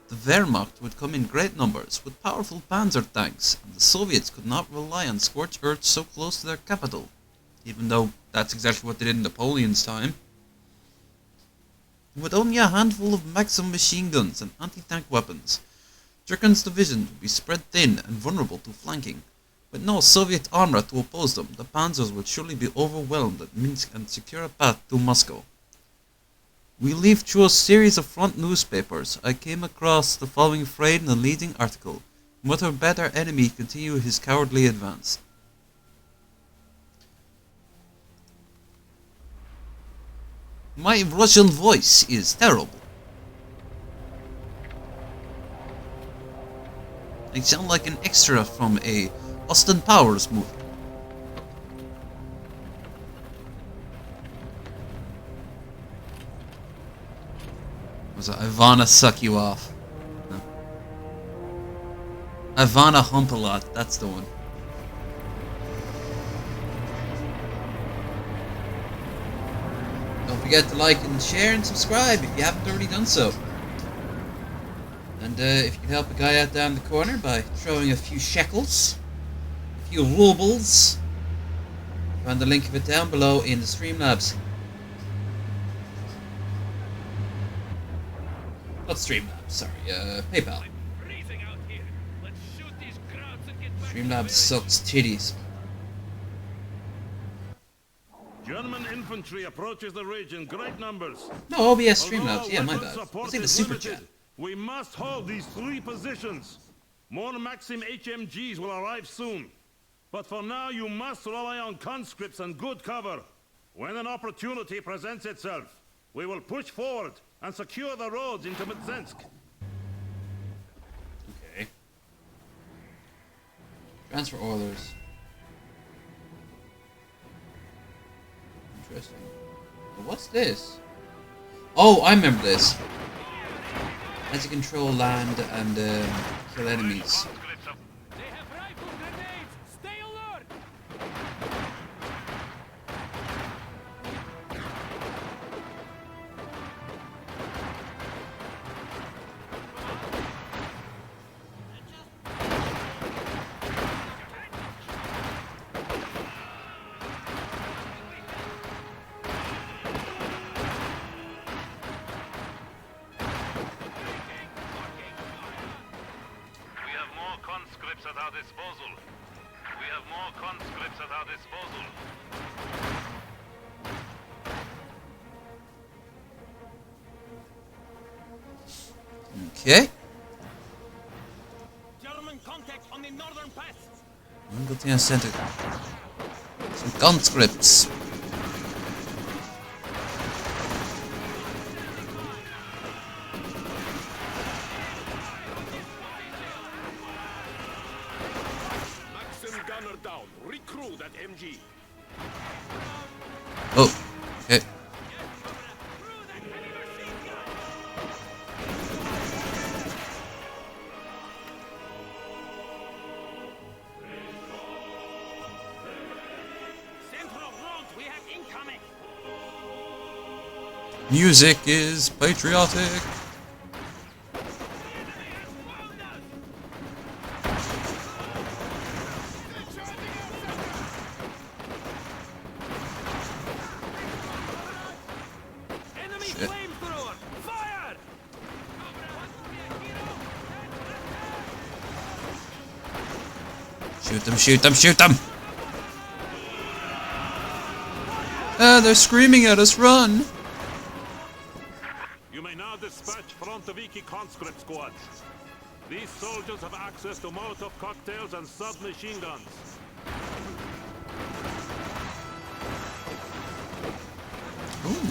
The Wehrmacht would come in great numbers, with powerful panzer tanks, and the Soviets could not rely on scorched earth so close to their capital, even though that's exactly what they did in Napoleon's time. With only a handful of Maxim machine guns and anti-tank weapons, Jurkin's division would be spread thin and vulnerable to flanking. With no Soviet armor to oppose them, the panzers would surely be overwhelmed at Minsk and secure a path to Moscow. We leave through a series of front newspapers. I came across the following phrase in a leading article: "Much bad our enemy continue his cowardly advance." My Russian voice is terrible. I sound like an extra from a Austin Powers movie. Was it I wanna suck you off? No. I wanna hump a lot, that's the one. Don't forget to like and share and subscribe if you haven't already done so. And if you can help a guy out down the corner by throwing a few shekels, a few rubles, find the link of it down below in the Streamlabs. Not Streamlabs, sorry, PayPal. Streamlabs sucks titties. German infantry approaches the ridge in great numbers. No, OBS Streamlabs, yeah, my bad. Let's take the super chat. We must hold these 3 positions. More Maxim HMGs will arrive soon. But for now, you must rely on conscripts and good cover. When an opportunity presents itself, we will push forward and secure the roads into Mtsensk. Okay. Transfer orders. Interesting. But what's this? Oh, I remember this. As you control land and kill enemies. They have rifle grenades! Stay alert! Conscripts at our disposal. We have more conscripts at our disposal. Okay. German contact on the northern pass. Go to the center. Some conscripts. Down. Recruit that MG. Oh, okay. Central front, we have incoming. Music is patriotic. Shoot them, shoot them, shoot them! They're screaming at us, run! You may now dispatch Frontoviki conscript squads. These soldiers have access to Molotov cocktails and submachine guns. Ooh.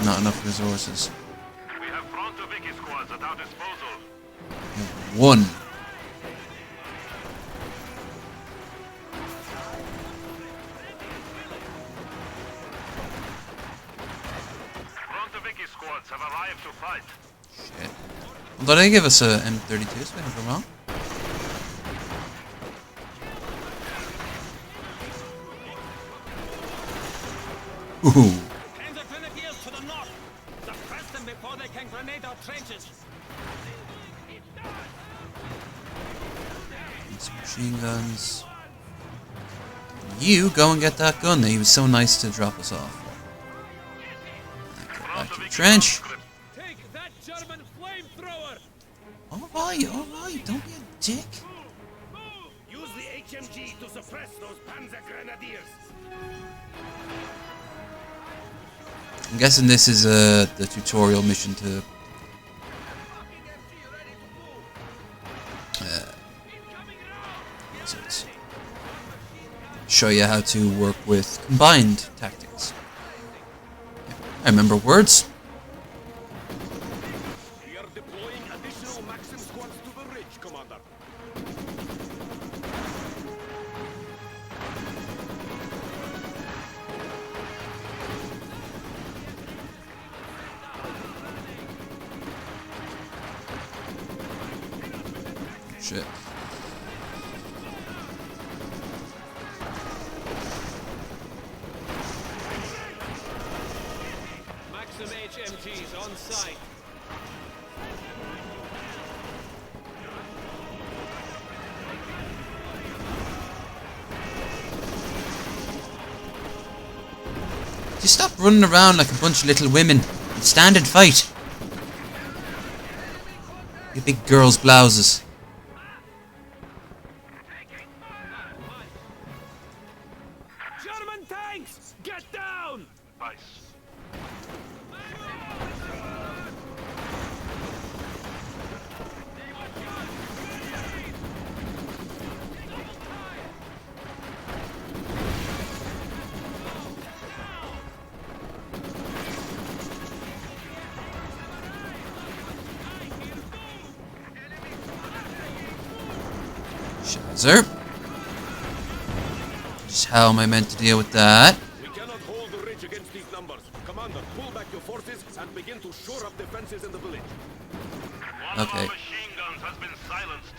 Not enough resources. We have Frontoviki squads at our disposal. One. Although they give us a M32, so I don't go wrong. Ooh. Send the grenadiers to the north. Suppress them before they can grenade our trenches. Some machine guns. You go and get that gun. He was so nice to drop us off. Get back to the trench. Take that German flamethrower. Alright, don't be a dick. Use the HMG to suppress those Panzer Grenadiers. I'm guessing this is the tutorial mission to so it's show you how to work with combined tactics. Yeah, I remember words. We are deploying additional Maxim squads to the ridge, Commander. Shit. Maxim HMGs on site. Just stop running around like a bunch of little women and stand and fight. You big girls' blouses. German tanks! Get down! Nice. Shazzer. Just how am I meant to deal with that? We cannot hold the ridge against these numbers. Commander, pull back your forces and begin to shore up defenses in the village. One Okay. of our machine guns has been silenced.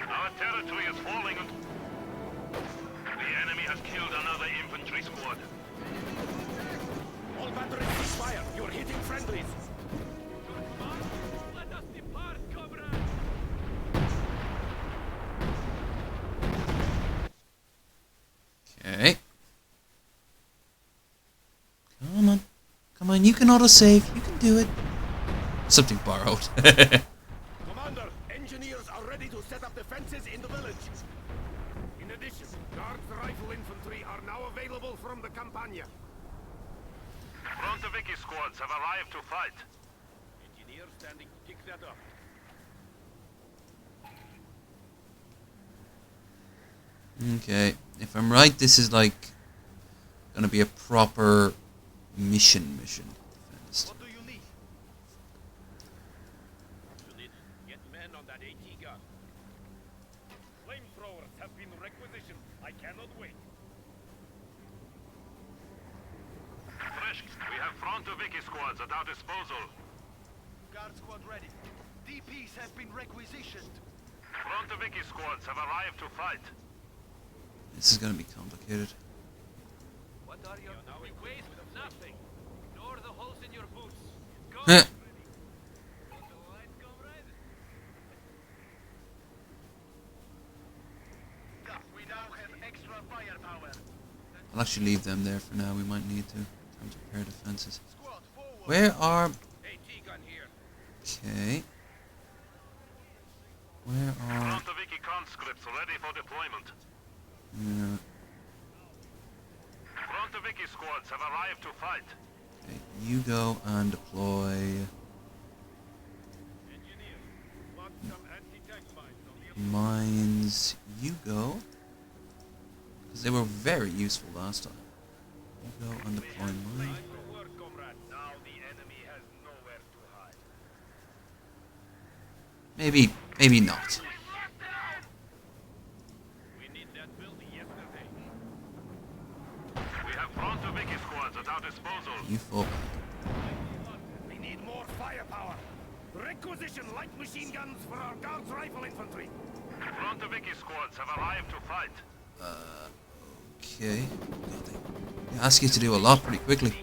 Our territory is falling. The enemy has killed another infantry squad. All batteries cease fire. You're hitting friendlies. Let us depart, comrade! Okay. Come on. Come on, you can autosave. You can do it. Something borrowed. Commander, engineers are ready to set up defenses in the village. In addition, Guards rifle infantry are now available from the Campania. Frontoviki squads have arrived to fight. Engineers standing to pick that up. Okay. If I'm right, this is like gonna be a proper mission. Defense. What do you need? Unit, get men on that AT gun. Flamethrowers have been requisitioned. I cannot wait. Fresh, we have Frontoviki squads at our disposal. Guard squad ready. DPs have been requisitioned. Frontoviki squads have arrived to fight. This is gonna be complicated. What are your ways with nothing? Ignore the holes in your boots. Go! Heh. Want a light, comrade? We now have extra firepower. I'll actually leave them there for now. We might need to. Time to prepare defenses. Squad forward. Where are? AT gun here. Okay. Where are? Frontoviki conscripts ready for deployment. Yeah. Frontoviki squads have arrived to fight. Okay. You go and deploy mines. You go. Because they were very useful last time. You go and deploy mines. Now the enemy has nowhere to hide. Maybe not. We need that building yesterday. We have Frontoviki squads You fall back. We need more firepower. Requisition light machine guns for our guards rifle infantry. Frontoviki squads have arrived to fight. Okay. God, they ask you to do a lot pretty quickly.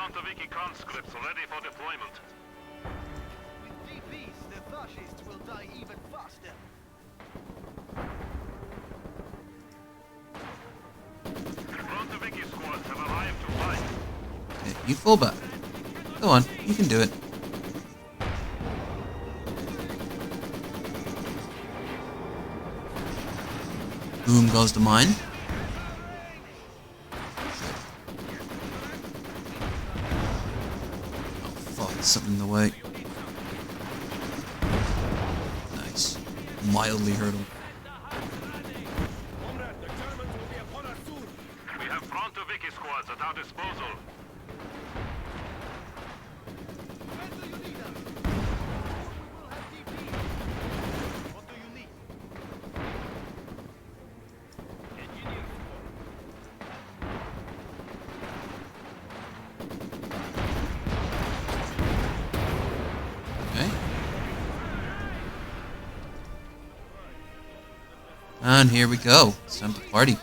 Frontoviki conscripts ready for deployment. With DPs, the fascists will die even faster. Frontoviki squads have arrived to fight. Okay, you fall back. Go on, you can do it. Boom goes the mine. Oh fuck, there's something in the way. Nice. Mildly hurt him. Comrade, the Germans will be upon us soon. We have Frontoviki squads at our disposal. When do you need us? We will have DPs. What do you need? Okay. And here we go. It's time to party.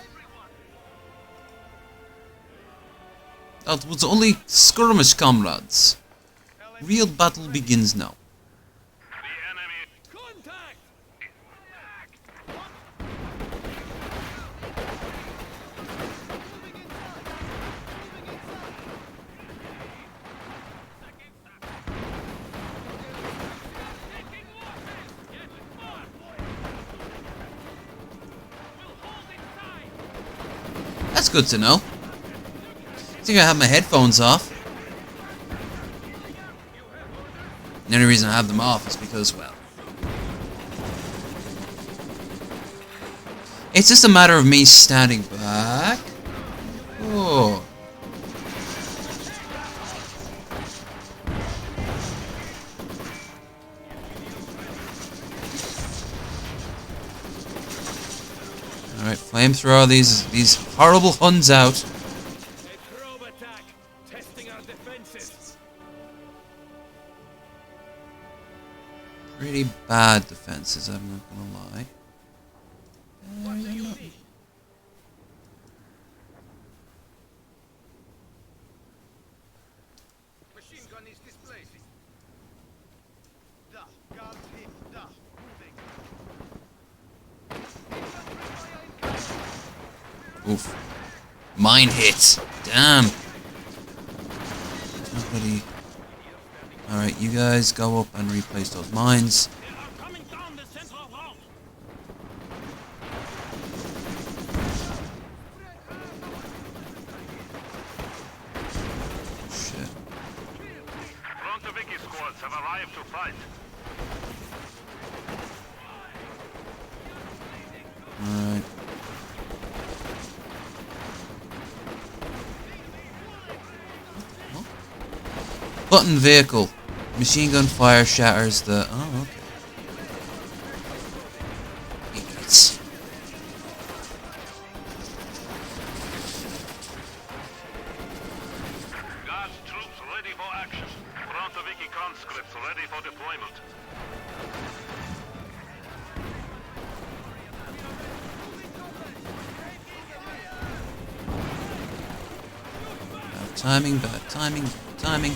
That was only skirmish, comrades. Real battle begins now. The enemy Contact! Taking losses! Get more! We'll hold inside! That's good to know. I think I have my headphones off. The only reason I have them off is because, well, it's just a matter of me standing back. Oh. Alright, flamethrower these horrible Huns out. A probe attack! Testing our defenses! Pretty bad defenses, I'm not gonna lie. Machine gun is displacing. Da, guards hit. Da, moving. Oof. Mine hit. Damn. Nobody. Alright, you guys go up and replace those mines. They are coming down the central route. Shit. Frontoviki squads have arrived to fight. Alright. Button vehicle. Machine gun fire shatters the... Oh, okay. Idiots. Guards troops ready for action. Frontoviki conscripts ready for deployment. Bad timing, bad timing, bad timing.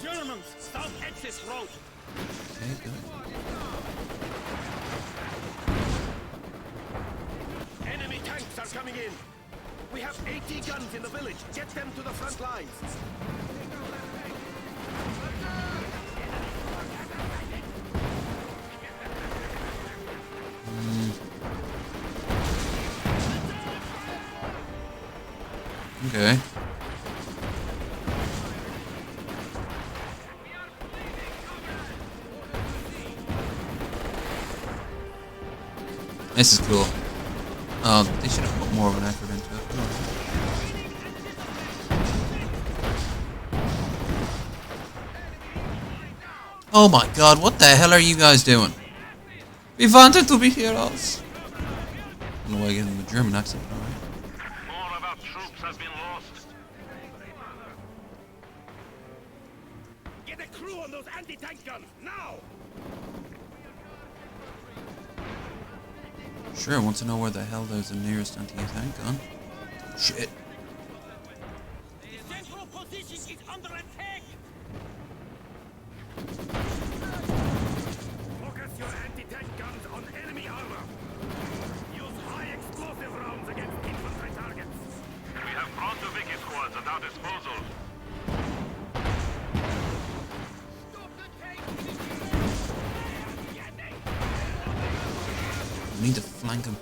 Germans, south exit road. Okay, good. Enemy tanks are coming in. We have 80 guns in the village. Get them to the front lines. Okay. This is cool. Oh, they should have put more of an effort into it. Oh my god, what the hell are you guys doing? We wanted to be heroes. I don't know why I gave them a German accent, alright. More of our troops have been lost. Get a crew on those anti-tank guns, now! Sure, I want to know where the hell there's the nearest anti-tank gun. Shit. The central position is under attack! Focus your anti-tank guns on enemy armor. Use high explosive rounds against infantry targets. We have Brontoviki squads at our disposal. We need to flank him.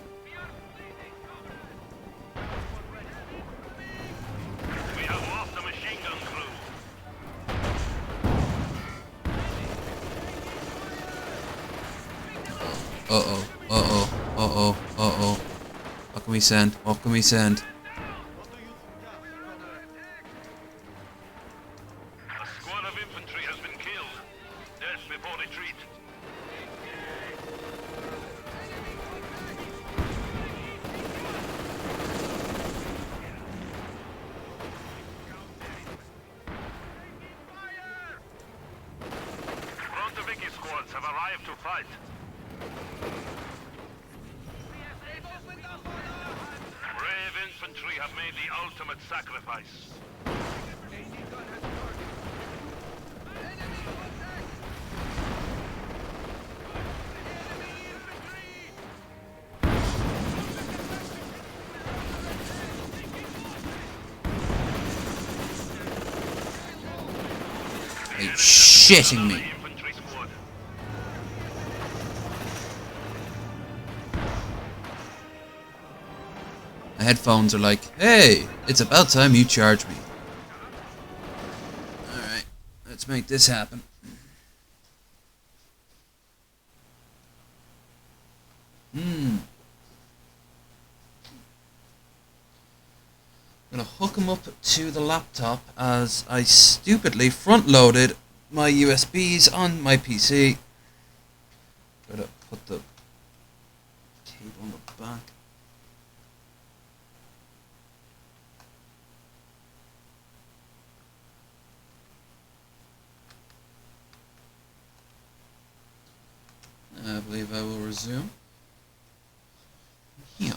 We have lost a machine gun crew. Uh-oh. Uh-oh. Uh-oh. Uh-oh. What can we send? What can we send? A squad of infantry has been killed. Death before retreat. Brontoviki squads have arrived to fight. Brave infantry have made the ultimate sacrifice. Are you shitting me? Infantry squad. My headphones are like, hey, it's about time you charge me. Alright, let's make this happen. I'm gonna hook him up to the laptop as I stupidly front-loaded my USBs on my PC. Try to put the cable on the back. I believe I will resume. Yeah.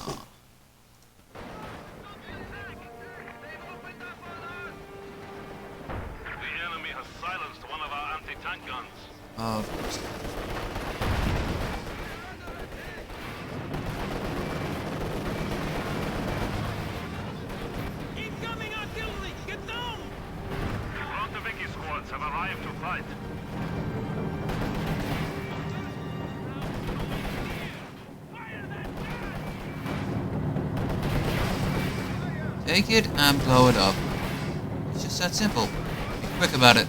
The enemy has silenced one of our anti-tank guns. Of course. Incoming artillery! Get down! Brontoviki squads have arrived to fight. Take it and blow it up. It's just that simple. Be quick about it.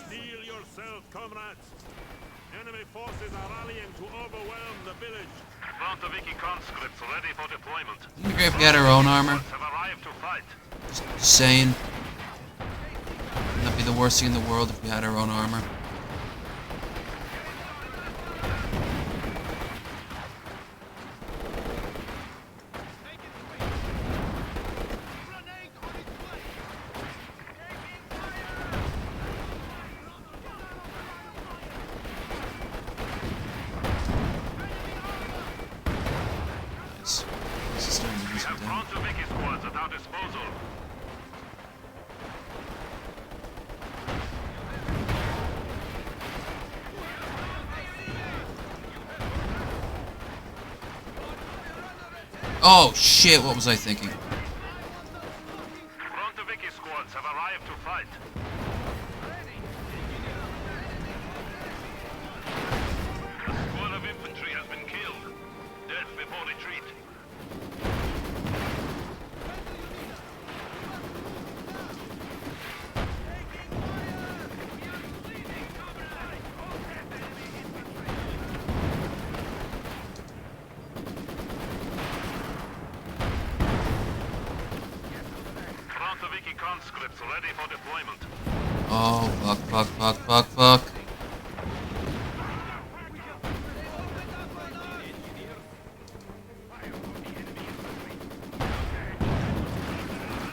Steel yourself, comrades. Enemy forces are rallying to overwhelm the village. Brontoviki conscripts ready for deployment. Wouldn't it be great if we had our own armor? Have arrived to fight. Just saying. Wouldn't that be the worst thing in the world if we had our own armor? Nice. This is starting to We use have some damage. Brontoviki squads at our disposal. Oh shit, what was I thinking? Brontoviki squads have arrived to fight. A squad of infantry has been killed. Death before retreat. conscripts ready for deployment. Oh, fuck.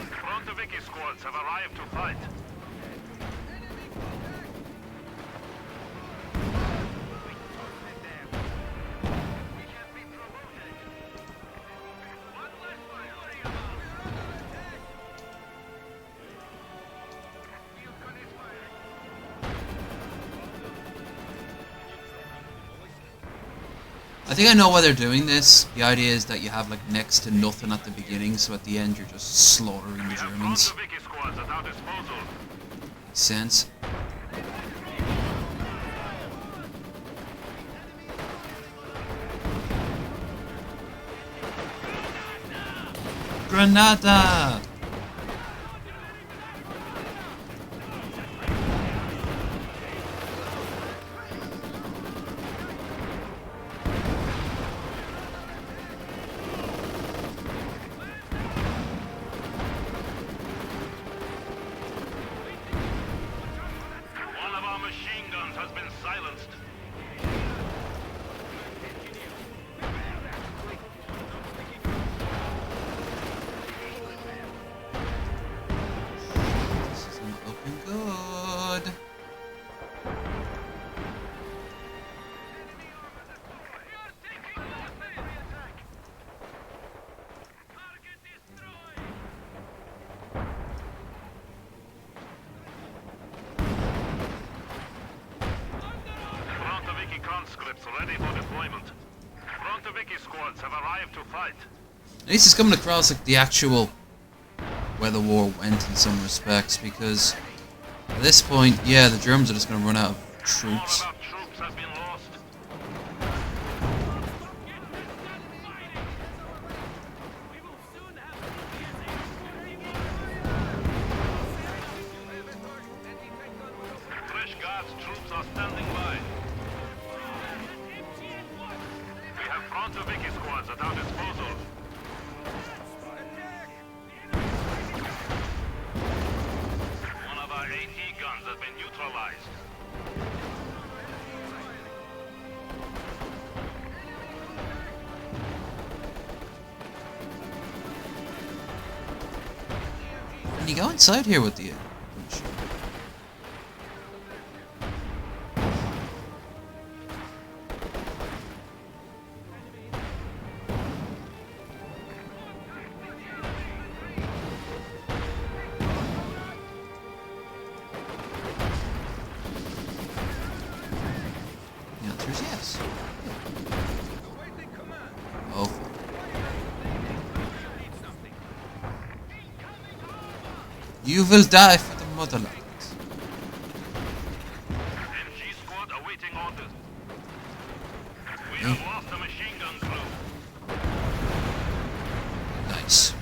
Frontoviki squads have arrived to fight. I think I know why they're doing this. The idea is that you have like next to nothing at the beginning, so at the end you're just slaughtering the Germans. Frontoviki squads at our disposal. Makes sense. Granada! One of our machine guns has been silenced. This isn't looking good. Frontoviki conscripts ready for deployment. Frontoviki squads have arrived to fight. At least it's coming across like the actual where the war went in some respects, because at this point, yeah, the Germans are just going to run out of All troops. of our troops have been lost. Fresh Guards troops are standing by. We have Frontoviki squads at our disposal. One of our AT guns has been neutralized. Can you go inside here with the... The answer is yes. Oh, fuck. You will die for the motherland. MG squad awaiting orders. We have lost a machine gun crew. Nice.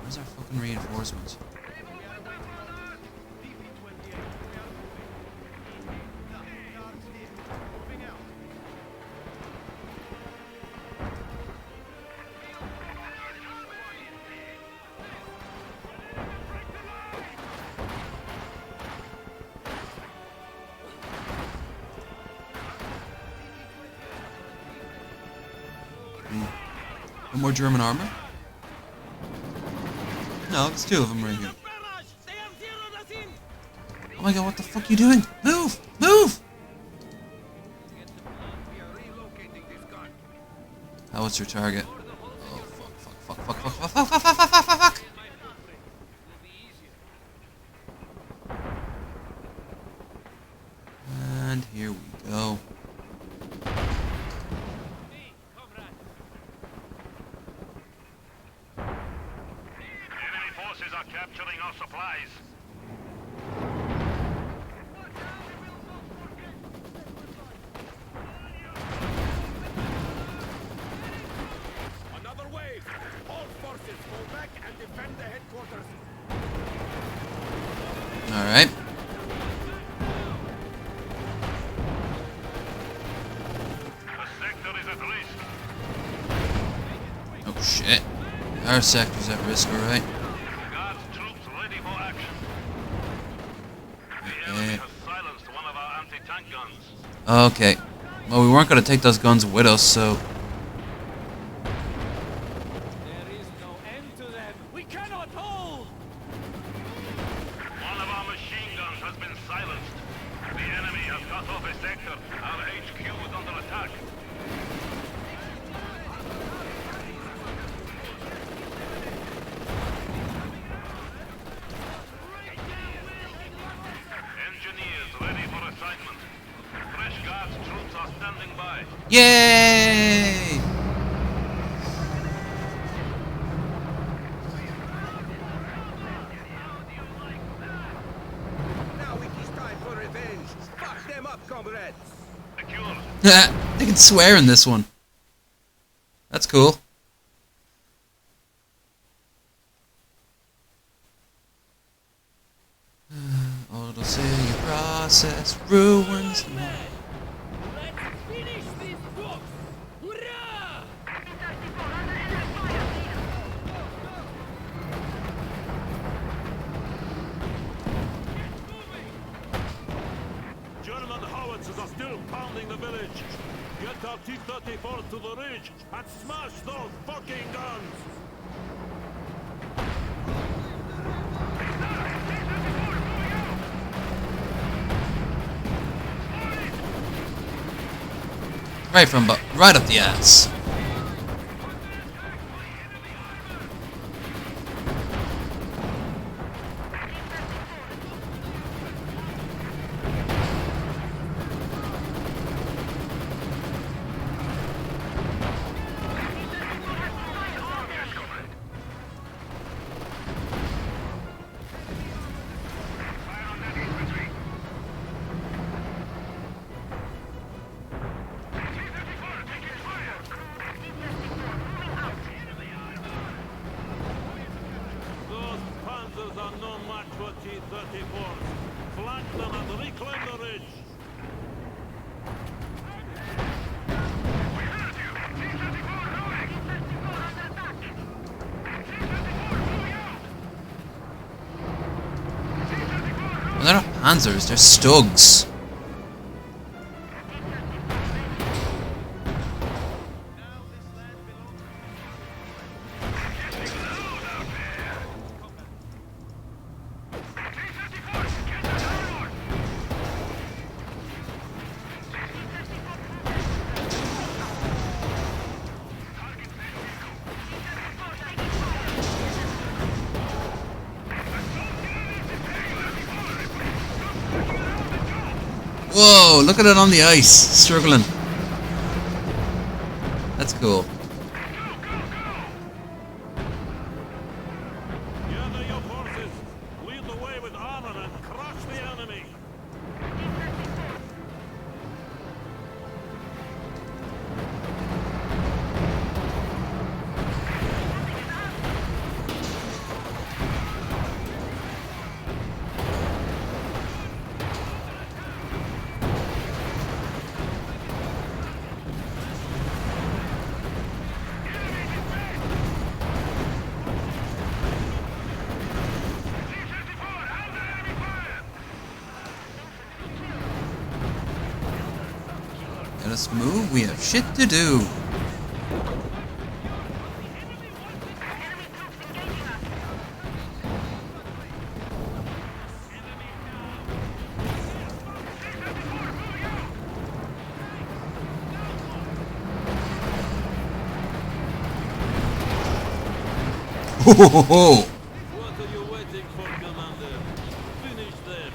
Where's our fucking reinforcements? More German armor? No, it's two of them right here. Oh my god, what the fuck are you doing? Move! Move! Oh, what's your target? Oh, fuck. And here we go. Enemy forces are capturing our supplies. Another wave! All forces fall back and defend the headquarters. Alright. The sector is at risk. Oh Our sector's at risk, alright. Guards troops ready for action. The enemy has silenced one of our anti-tank guns. Okay. Well, we weren't going to take those guns with us, so... There is no end to them. We cannot hold. One of our machine guns has been silenced. The enemy has cut off a sector. Our HQ is under attack. Engineers ready for assignment. Fresh guards troops are standing by. Yay! Now it is time for revenge. Fuck them up, comrades. Secure. They can swear in this one. That's cool. Auto-saving process ruins my... Let's finish this book. Hurrah! German howitzers are still pounding the village. Get our T-34 to the ridge and smash those fucking guns! Right up the ass. Those panzers are no match for T-34s. Flank them and reclaim the ridge. Well, they're not panzers, they're stugs. Whoa, look at it on the ice, struggling. That's cool. Gather your forces. Lead the way with honor and crush the enemy. Let us move, we have shit to do. Ho ho ho ho! What are you waiting for, Commander? Finish them.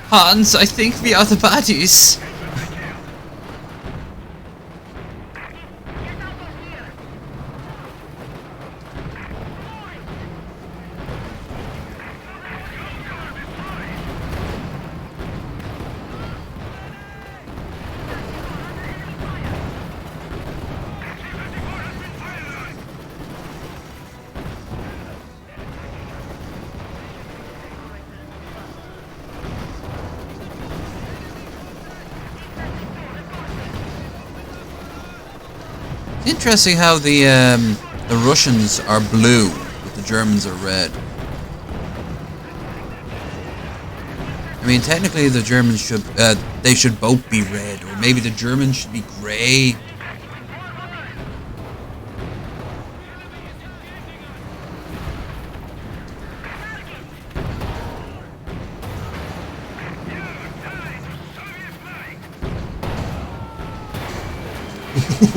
Hans, I think we are the baddies. Interesting how the Russians are blue, but the Germans are red. I mean, technically the Germans should, they should both be red, or maybe the Germans should be grey.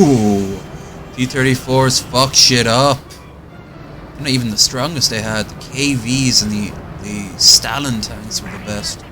Ooh, T-34s fuck shit up. They're not even the strongest they had. The KVs and the Stalin tanks were the best.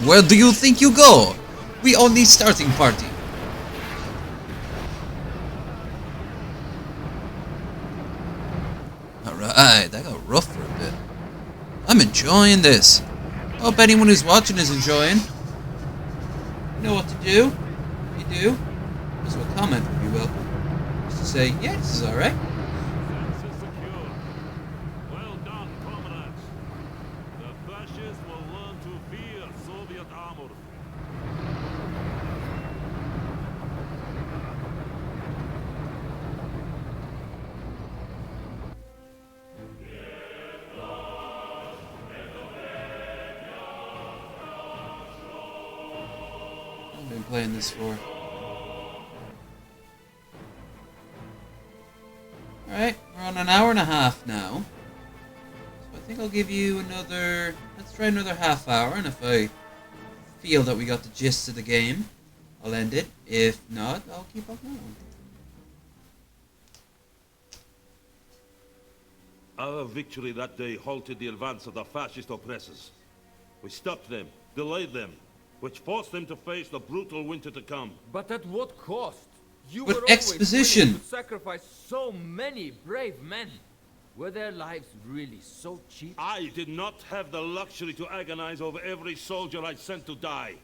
Where do you think you go? We only starting party. Alright, that got rough for a bit. I'm enjoying this. Hope anyone who's watching is enjoying. You know what to do. If you do, also a comment would be welcome. Just to say, yeah, this is alright. Well done, comrades. The fascists will learn to fear Soviet armor. I've been playing this for. Alright, we're on an hour and a half now. So I think I'll give you another... Let's try another half hour, and if I feel that we got the gist of the game, I'll end it. If not, I'll keep on going. Our victory that day halted the advance of the fascist oppressors. We stopped them, delayed them, which forced them to face the brutal winter to come. But at what cost? You With were always exposition. willing to sacrifice so many brave men. Were their lives really so cheap? I did not have the luxury to agonize over every soldier I sent to die.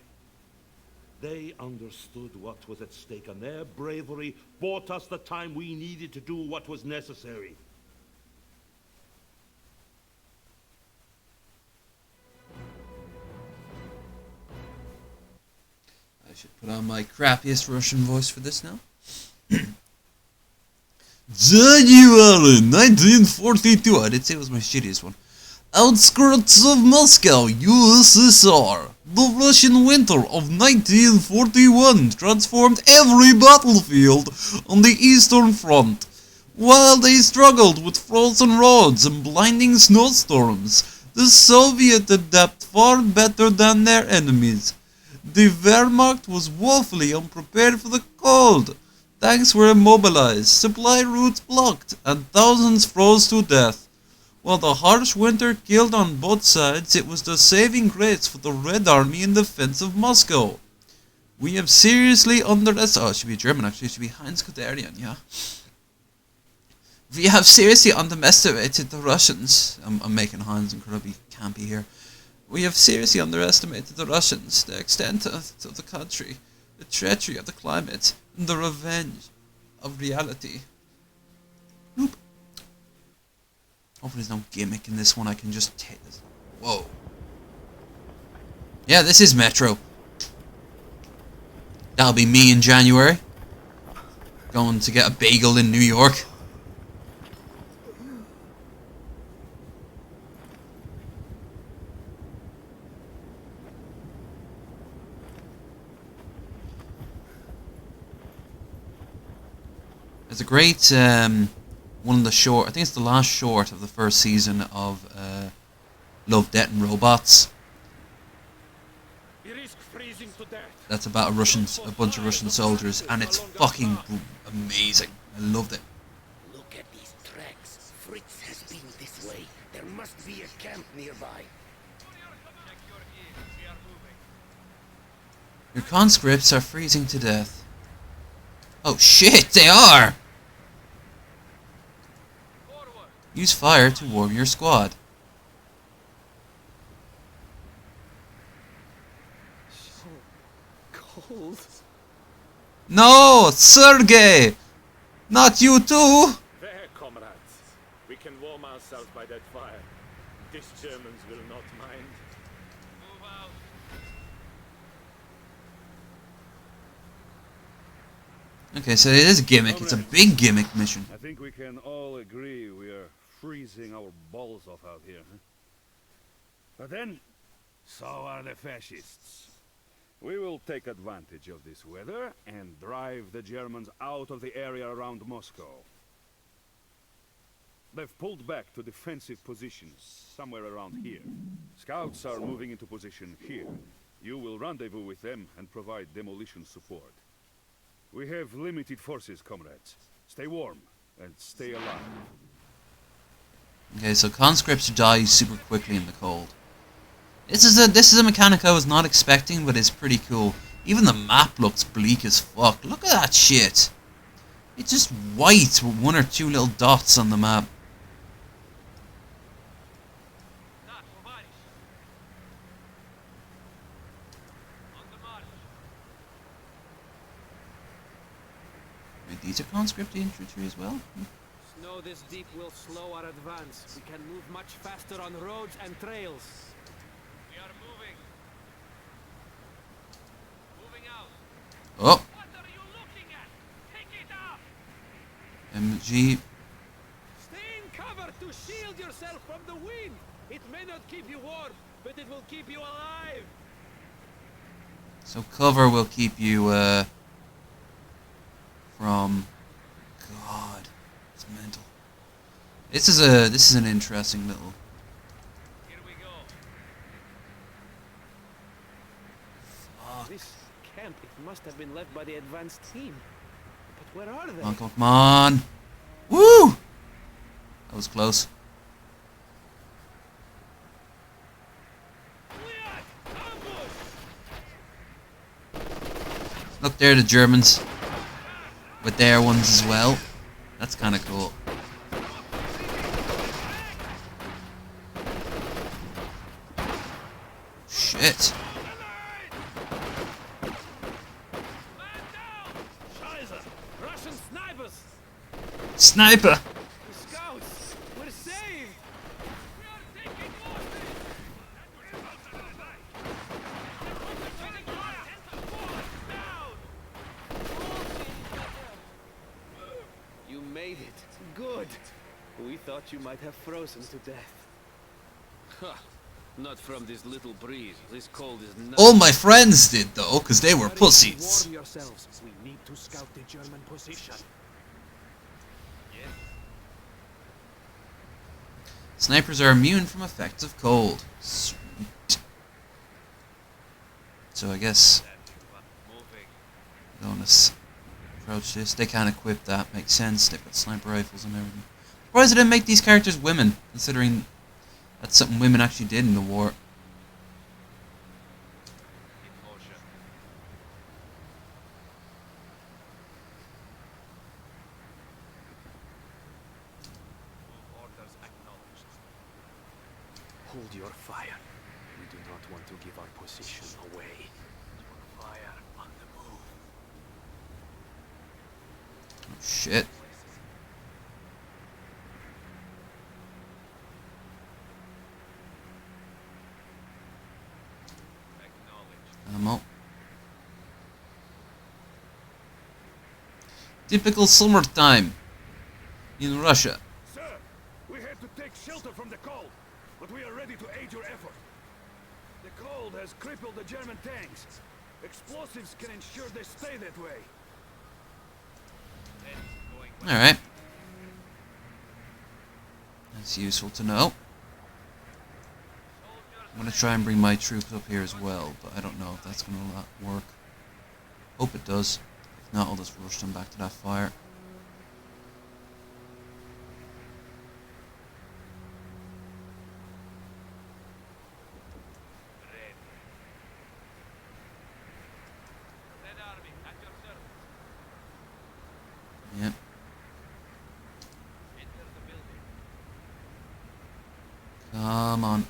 They understood what was at stake, and their bravery bought us the time we needed to do what was necessary. I should put on my crappiest Russian voice for this now. January 1942. I did say it was my shittiest one. Outskirts of Moscow, USSR. The Russian winter of 1941 transformed every battlefield on the Eastern Front. While they struggled with frozen roads and blinding snowstorms, the Soviets adapted far better than their enemies. The Wehrmacht was woefully unprepared for the cold. Tanks were immobilized, supply routes blocked, and thousands froze to death. While the harsh winter killed on both sides, it was the saving grace for the Red Army in defense of Moscow. We have seriously underestimated... Oh, it should be German actually, it should be Heinz Guderian, yeah. We have seriously underestimated the Russians. I'm making Heinz incredibly campy here. We have seriously underestimated the Russians, the extent of the country, the treachery of the climate, and the revenge of reality. Nope. Hopefully there's no gimmick in this one, I can just take this. Whoa. Yeah, this is Metro. That'll be me in January. Going to get a bagel in New York. There's a great, one of the short, I think it's the last short of the first season of Love, Death and Robots. That's about a bunch of Russian soldiers, and it's fucking amazing. I loved it. Look at these must be a camp nearby. Your conscripts are freezing to death. Oh shit, they are! Use fire to warm your squad. So cold. No, Sergey! Not you too! There, comrades. We can warm ourselves by that fire. These Germans will not mind. Move out. Okay, so it is a gimmick. It's a big gimmick mission. I think we can all agree we are freezing our balls off out here, huh? But then, so are the fascists. We will take advantage of this weather and drive the Germans out of the area around Moscow. They've pulled back to defensive positions somewhere around here. Scouts are moving into position here. You will rendezvous with them and provide demolition support. We have limited forces, comrades. Stay warm and stay alive. Okay, so conscripts die super quickly in the cold. This is a mechanic I was not expecting, but it's pretty cool. Even the map looks bleak as fuck. Look at that shit. It's just white with one or two little dots on the map. Wait, these are conscript infantry as well? Snow this deep will slow our advance. We can move much faster on roads and trails. We are moving. Moving out. Oh! What are you looking at? Take it up! MG. Stay in cover to shield yourself from the wind. It may not keep you warm, but it will keep you alive. So cover will keep you, from... God, it's mental. This is an interesting little... Here we go. Fuck. This camp, it must have been left by the advanced team. But where are they? Come on. Woo! That was close. Look, there are the Germans. With their ones as well. That's kind of cool. Shit. Scheiße! Russian snipers! Sniper! The scouts! We're saved! We are taking losses! You made it. Good. We thought you might have frozen to death. Huh. Not from this little breeze. This cold is not... All my friends did though, because they were pussies. Warm yourselves. We need to scout the German position. Snipers are immune from effects of cold. Sweet. So I guess going to approach this. They can't equip that. Makes sense. They've got sniper rifles and everything. Surprised they didn't make these characters women, considering that's something women actually did in the war. Hold your fire. We do not want to give our position away. Fire on the move. Oh, shit. Ammo. Typical summertime in Russia. Sir, we had to take shelter from the cold, but we are ready to aid your effort. The cold has crippled the German tanks. Explosives can ensure they stay that way. Alright. That's useful to know. I'm going to try and bring my troops up here as well, but I don't know if that's going to work. Hope it does. If not, I'll just rush them back to that fire. Come on.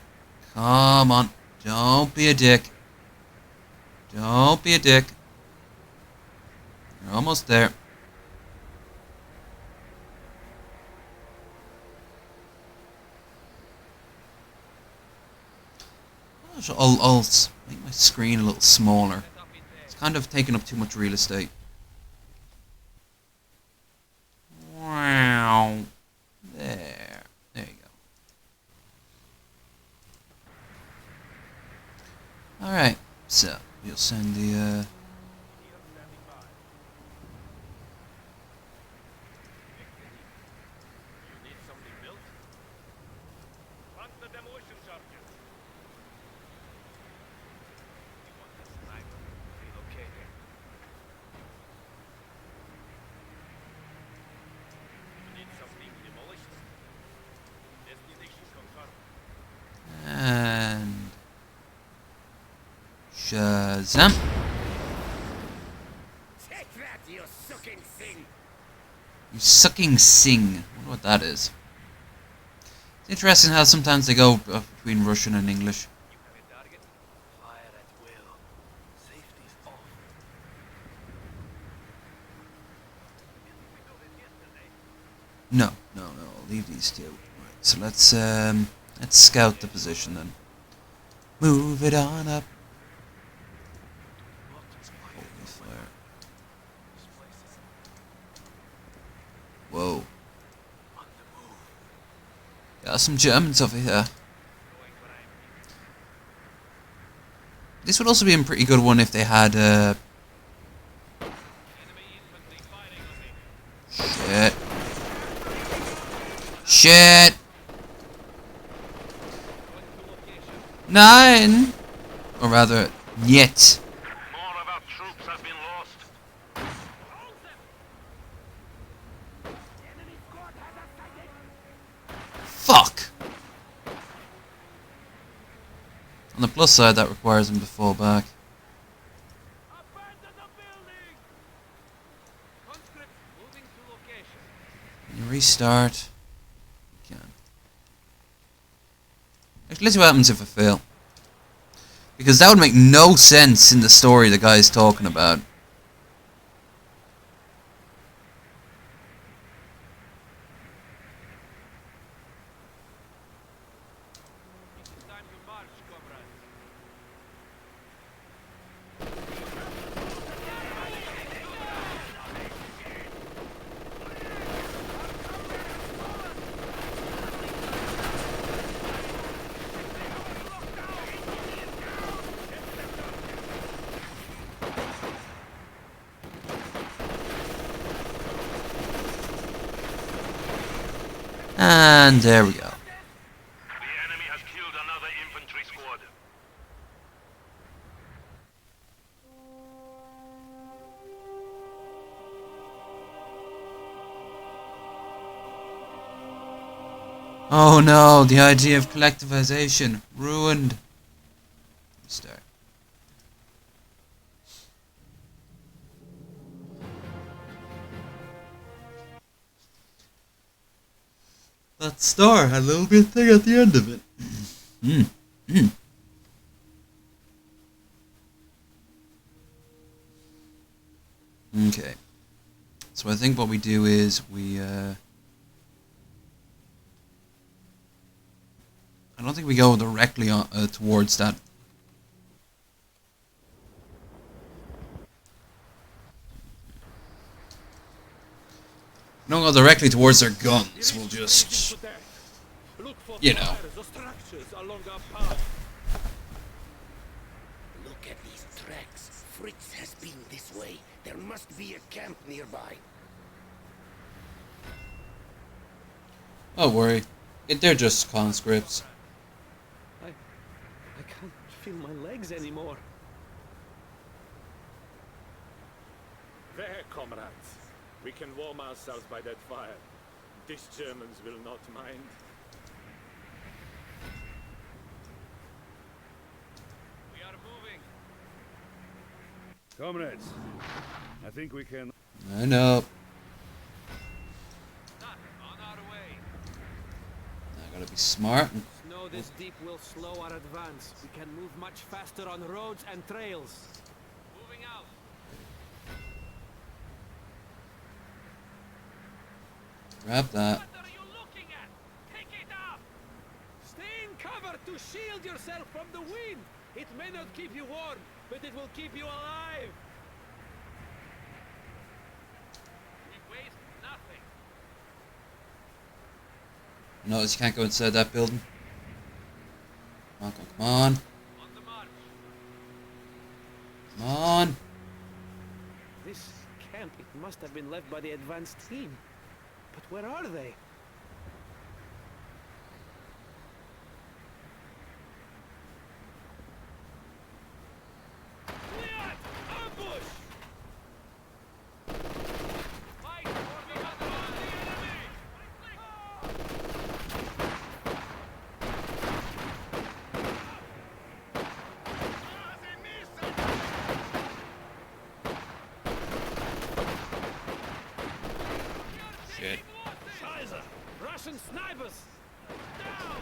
Come on. Don't be a dick. Don't be a dick. You're almost there. I'll make my screen a little smaller. It's kind of taking up too much real estate. Wow. There. There you go. Alright. So, we'll send the, and Shazam. Take that, you sucking thing! You sucking sing. I wonder what that is. It's interesting how sometimes they go between Russian and English. Fire at will. Safety's off. No, I'll leave these two. Right, so let's scout the position then. Move it on up. Holy fire. Whoa. Got some Germans over here. This would also be a pretty good one if they had Shit. Shit. 9. Or rather, yet. More of our troops have been lost. Fuck. On the plus side, that requires him to fall back. Can you restart? You can. Actually, let's see what happens if I fail. Because that would make no sense in the story the guy's talking about. And there we go. The enemy has killed another infantry squad. Oh no, the idea of collectivization ruined. Start. That star had a little bit thing at the end of it. Okay. So I think what we do is we I don't think we go directly on, towards that. We don't go directly towards their guns. We'll just, you know. Look at these tracks. Fritz has been this way. There must be a camp nearby. Don't worry. They're just conscripts. I can't feel my legs anymore. There, comrades. We can warm ourselves by that fire. These Germans will not mind. We are moving. Comrades, I think we can... I know. On our way. I gotta be smart and Snow this deep will slow our advance. We can move much faster on roads and trails. Moving out. Grab that. What are you looking at? Pick it up! Stay in cover to shield yourself from the wind! It may not keep you warm, but it will keep you alive! We waste nothing. Notice you can't go inside that building. Come on, come on. On the march. Come on. This camp, it must have been left by the advanced team. But where are they? Cleared! Ambush! Fight for the other on the enemy! Shit. Scheiße! Russian snipers! Down!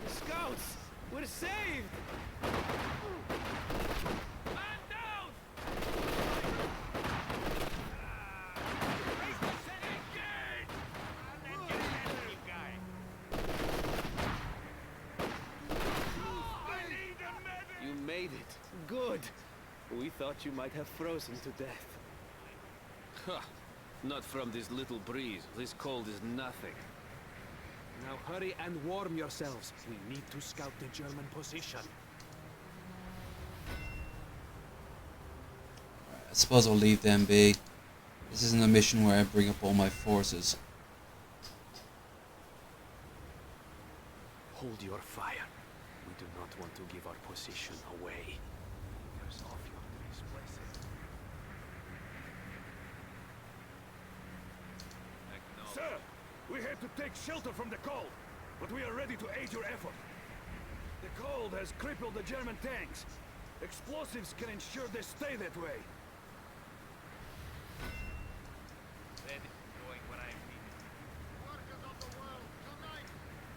The scouts! We're saved! Man down! You made it. Good. We thought you might have frozen to death. Huh. Not from this little breeze. This cold is nothing. Now hurry and warm yourselves. We need to scout the German position. I suppose I'll leave them be. This isn't a mission where I bring up all my forces. Hold your fire. We do not want to give our position away. Sir, we had to take shelter from the cold, but we are ready to aid your effort. The cold has crippled the German tanks. Explosives can ensure they stay that way. Ready, going where I am needed. Workers of the world, tonight!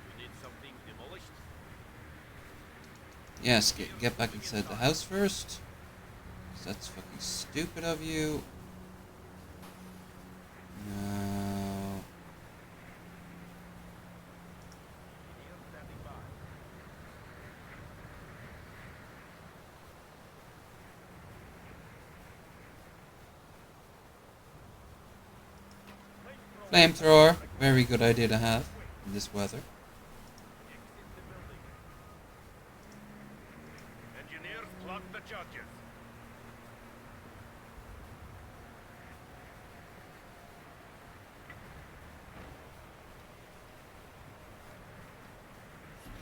You need something demolished? Yes, get back inside the house first. 'Cause that's fucking stupid of you. No. Flamethrower, very good idea to have in this weather. Engineers, plug the charges.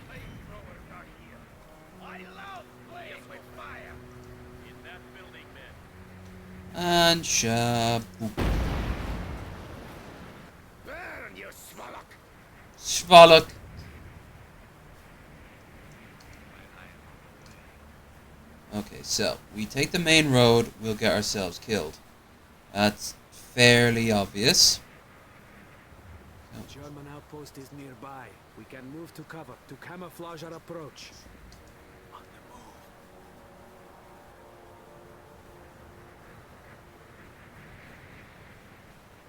Flamethrowers are here. I love playing with fire. In that building, men. And shaboop. Burn, you Svalok! Svalok. Okay, so we take the main road, we'll get ourselves killed. That's fairly obvious. German outpost is nearby. We can move to cover to camouflage our approach. On the move.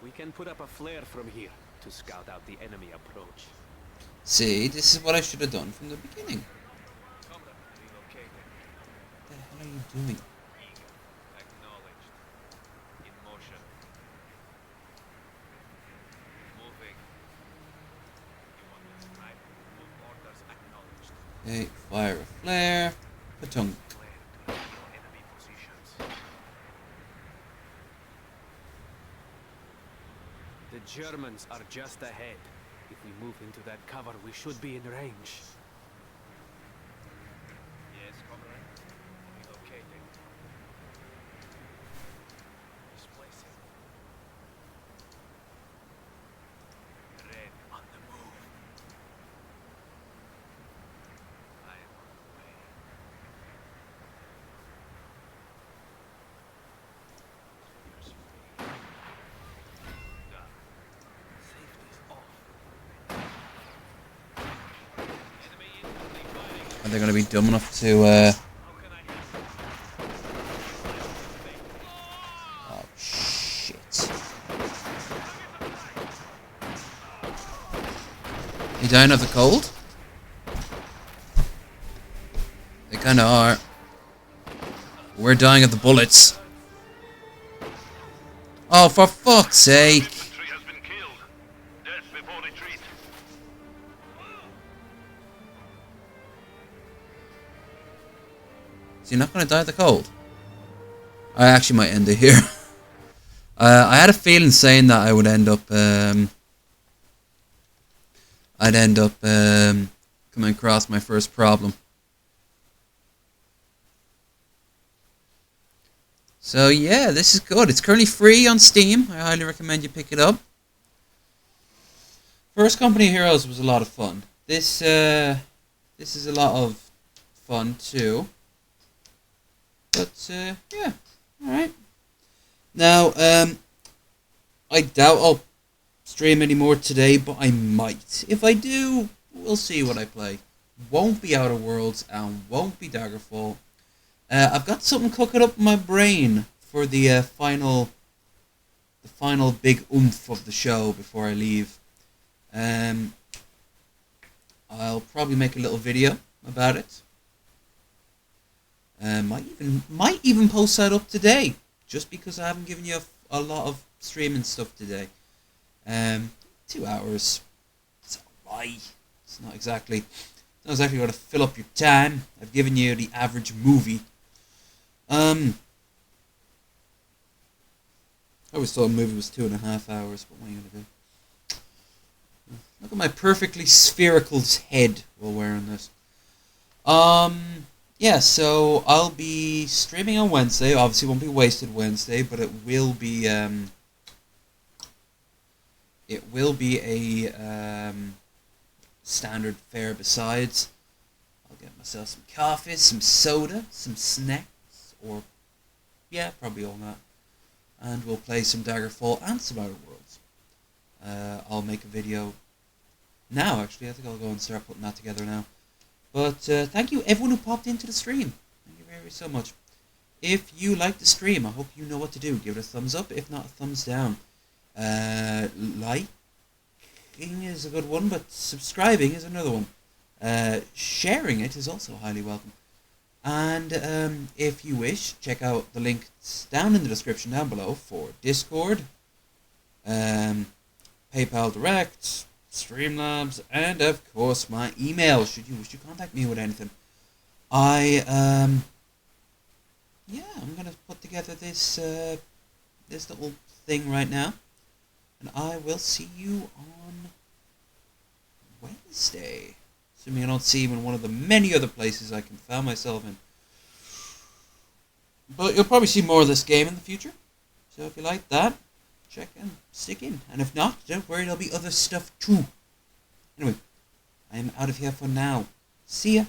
We can put up a flare from here to scout out the enemy approach. See, this is what I should have done from the beginning. Relocated. What the hell are you doing? Acknowledged. In motion. Moving. You want the sniper? Move orders acknowledged. Okay, fire a flare. Patunk. Flare to reveal enemy positions. The Germans are just ahead. If we move into that cover, we should be in range. Yes, comrade. Relocating. Displacing. Red on the move. I am on the way. Here's me. Done. Safety's off. Enemy Are they going to be dumb enough to... Oh, shit. You dying of the cold? They kind of are. We're dying of the bullets. Oh, for fuck's sake. Infantry has been killed. Death before retreat. Is he not going to die of the cold? I actually might end it here. I had a feeling saying that I would end up... I'd end up coming across my first problem. So yeah, this is good. It's currently free on Steam. I highly recommend you pick it up. First Company Heroes was a lot of fun. This is a lot of fun too. But yeah, all right. Now I doubt I'll stream anymore today, but I might. If I do, we'll see what I play. Won't be Outer Worlds and won't be Daggerfall. I've got something cooking up in my brain for the final big oomph of the show before I leave. I'll probably make a little video about it. Might even post that up today, just because I haven't given you a lot of streaming stuff today. 2 hours. It's alright. It's not exactly going to fill up your time. I've given you the average movie. I always thought a movie was 2.5 hours, but what are you going to do? Look at my perfectly spherical head while wearing this. Yeah, so I'll be streaming on Wednesday. Obviously, it won't be Wasted Wednesday, but it will be a standard fare besides. I'll get myself some coffee, some soda, some snacks, or yeah, probably all that. And we'll play some Daggerfall and some Outer Worlds. I'll make a video now, actually. I think I'll go and start putting that together now. But thank you everyone who popped into the stream. Thank you very, very so much. If you like the stream, I hope you know what to do. Give it a thumbs up, if not a thumbs down. Liking is a good one, but subscribing is another one. Sharing it is also highly welcome. And if you wish, check out the links down in the description down below for Discord, PayPal Direct, Streamlabs, and of course my email should you wish to contact me with anything. I'm gonna put together this this little thing right now, and I will see you on Wednesday, assuming I don't see you in one of the many other places I can find myself in. But you'll probably see more of this game in the future, so if you like that, check and stick in. And if not, don't worry, there'll be other stuff too. Anyway, I am out of here for now. See ya.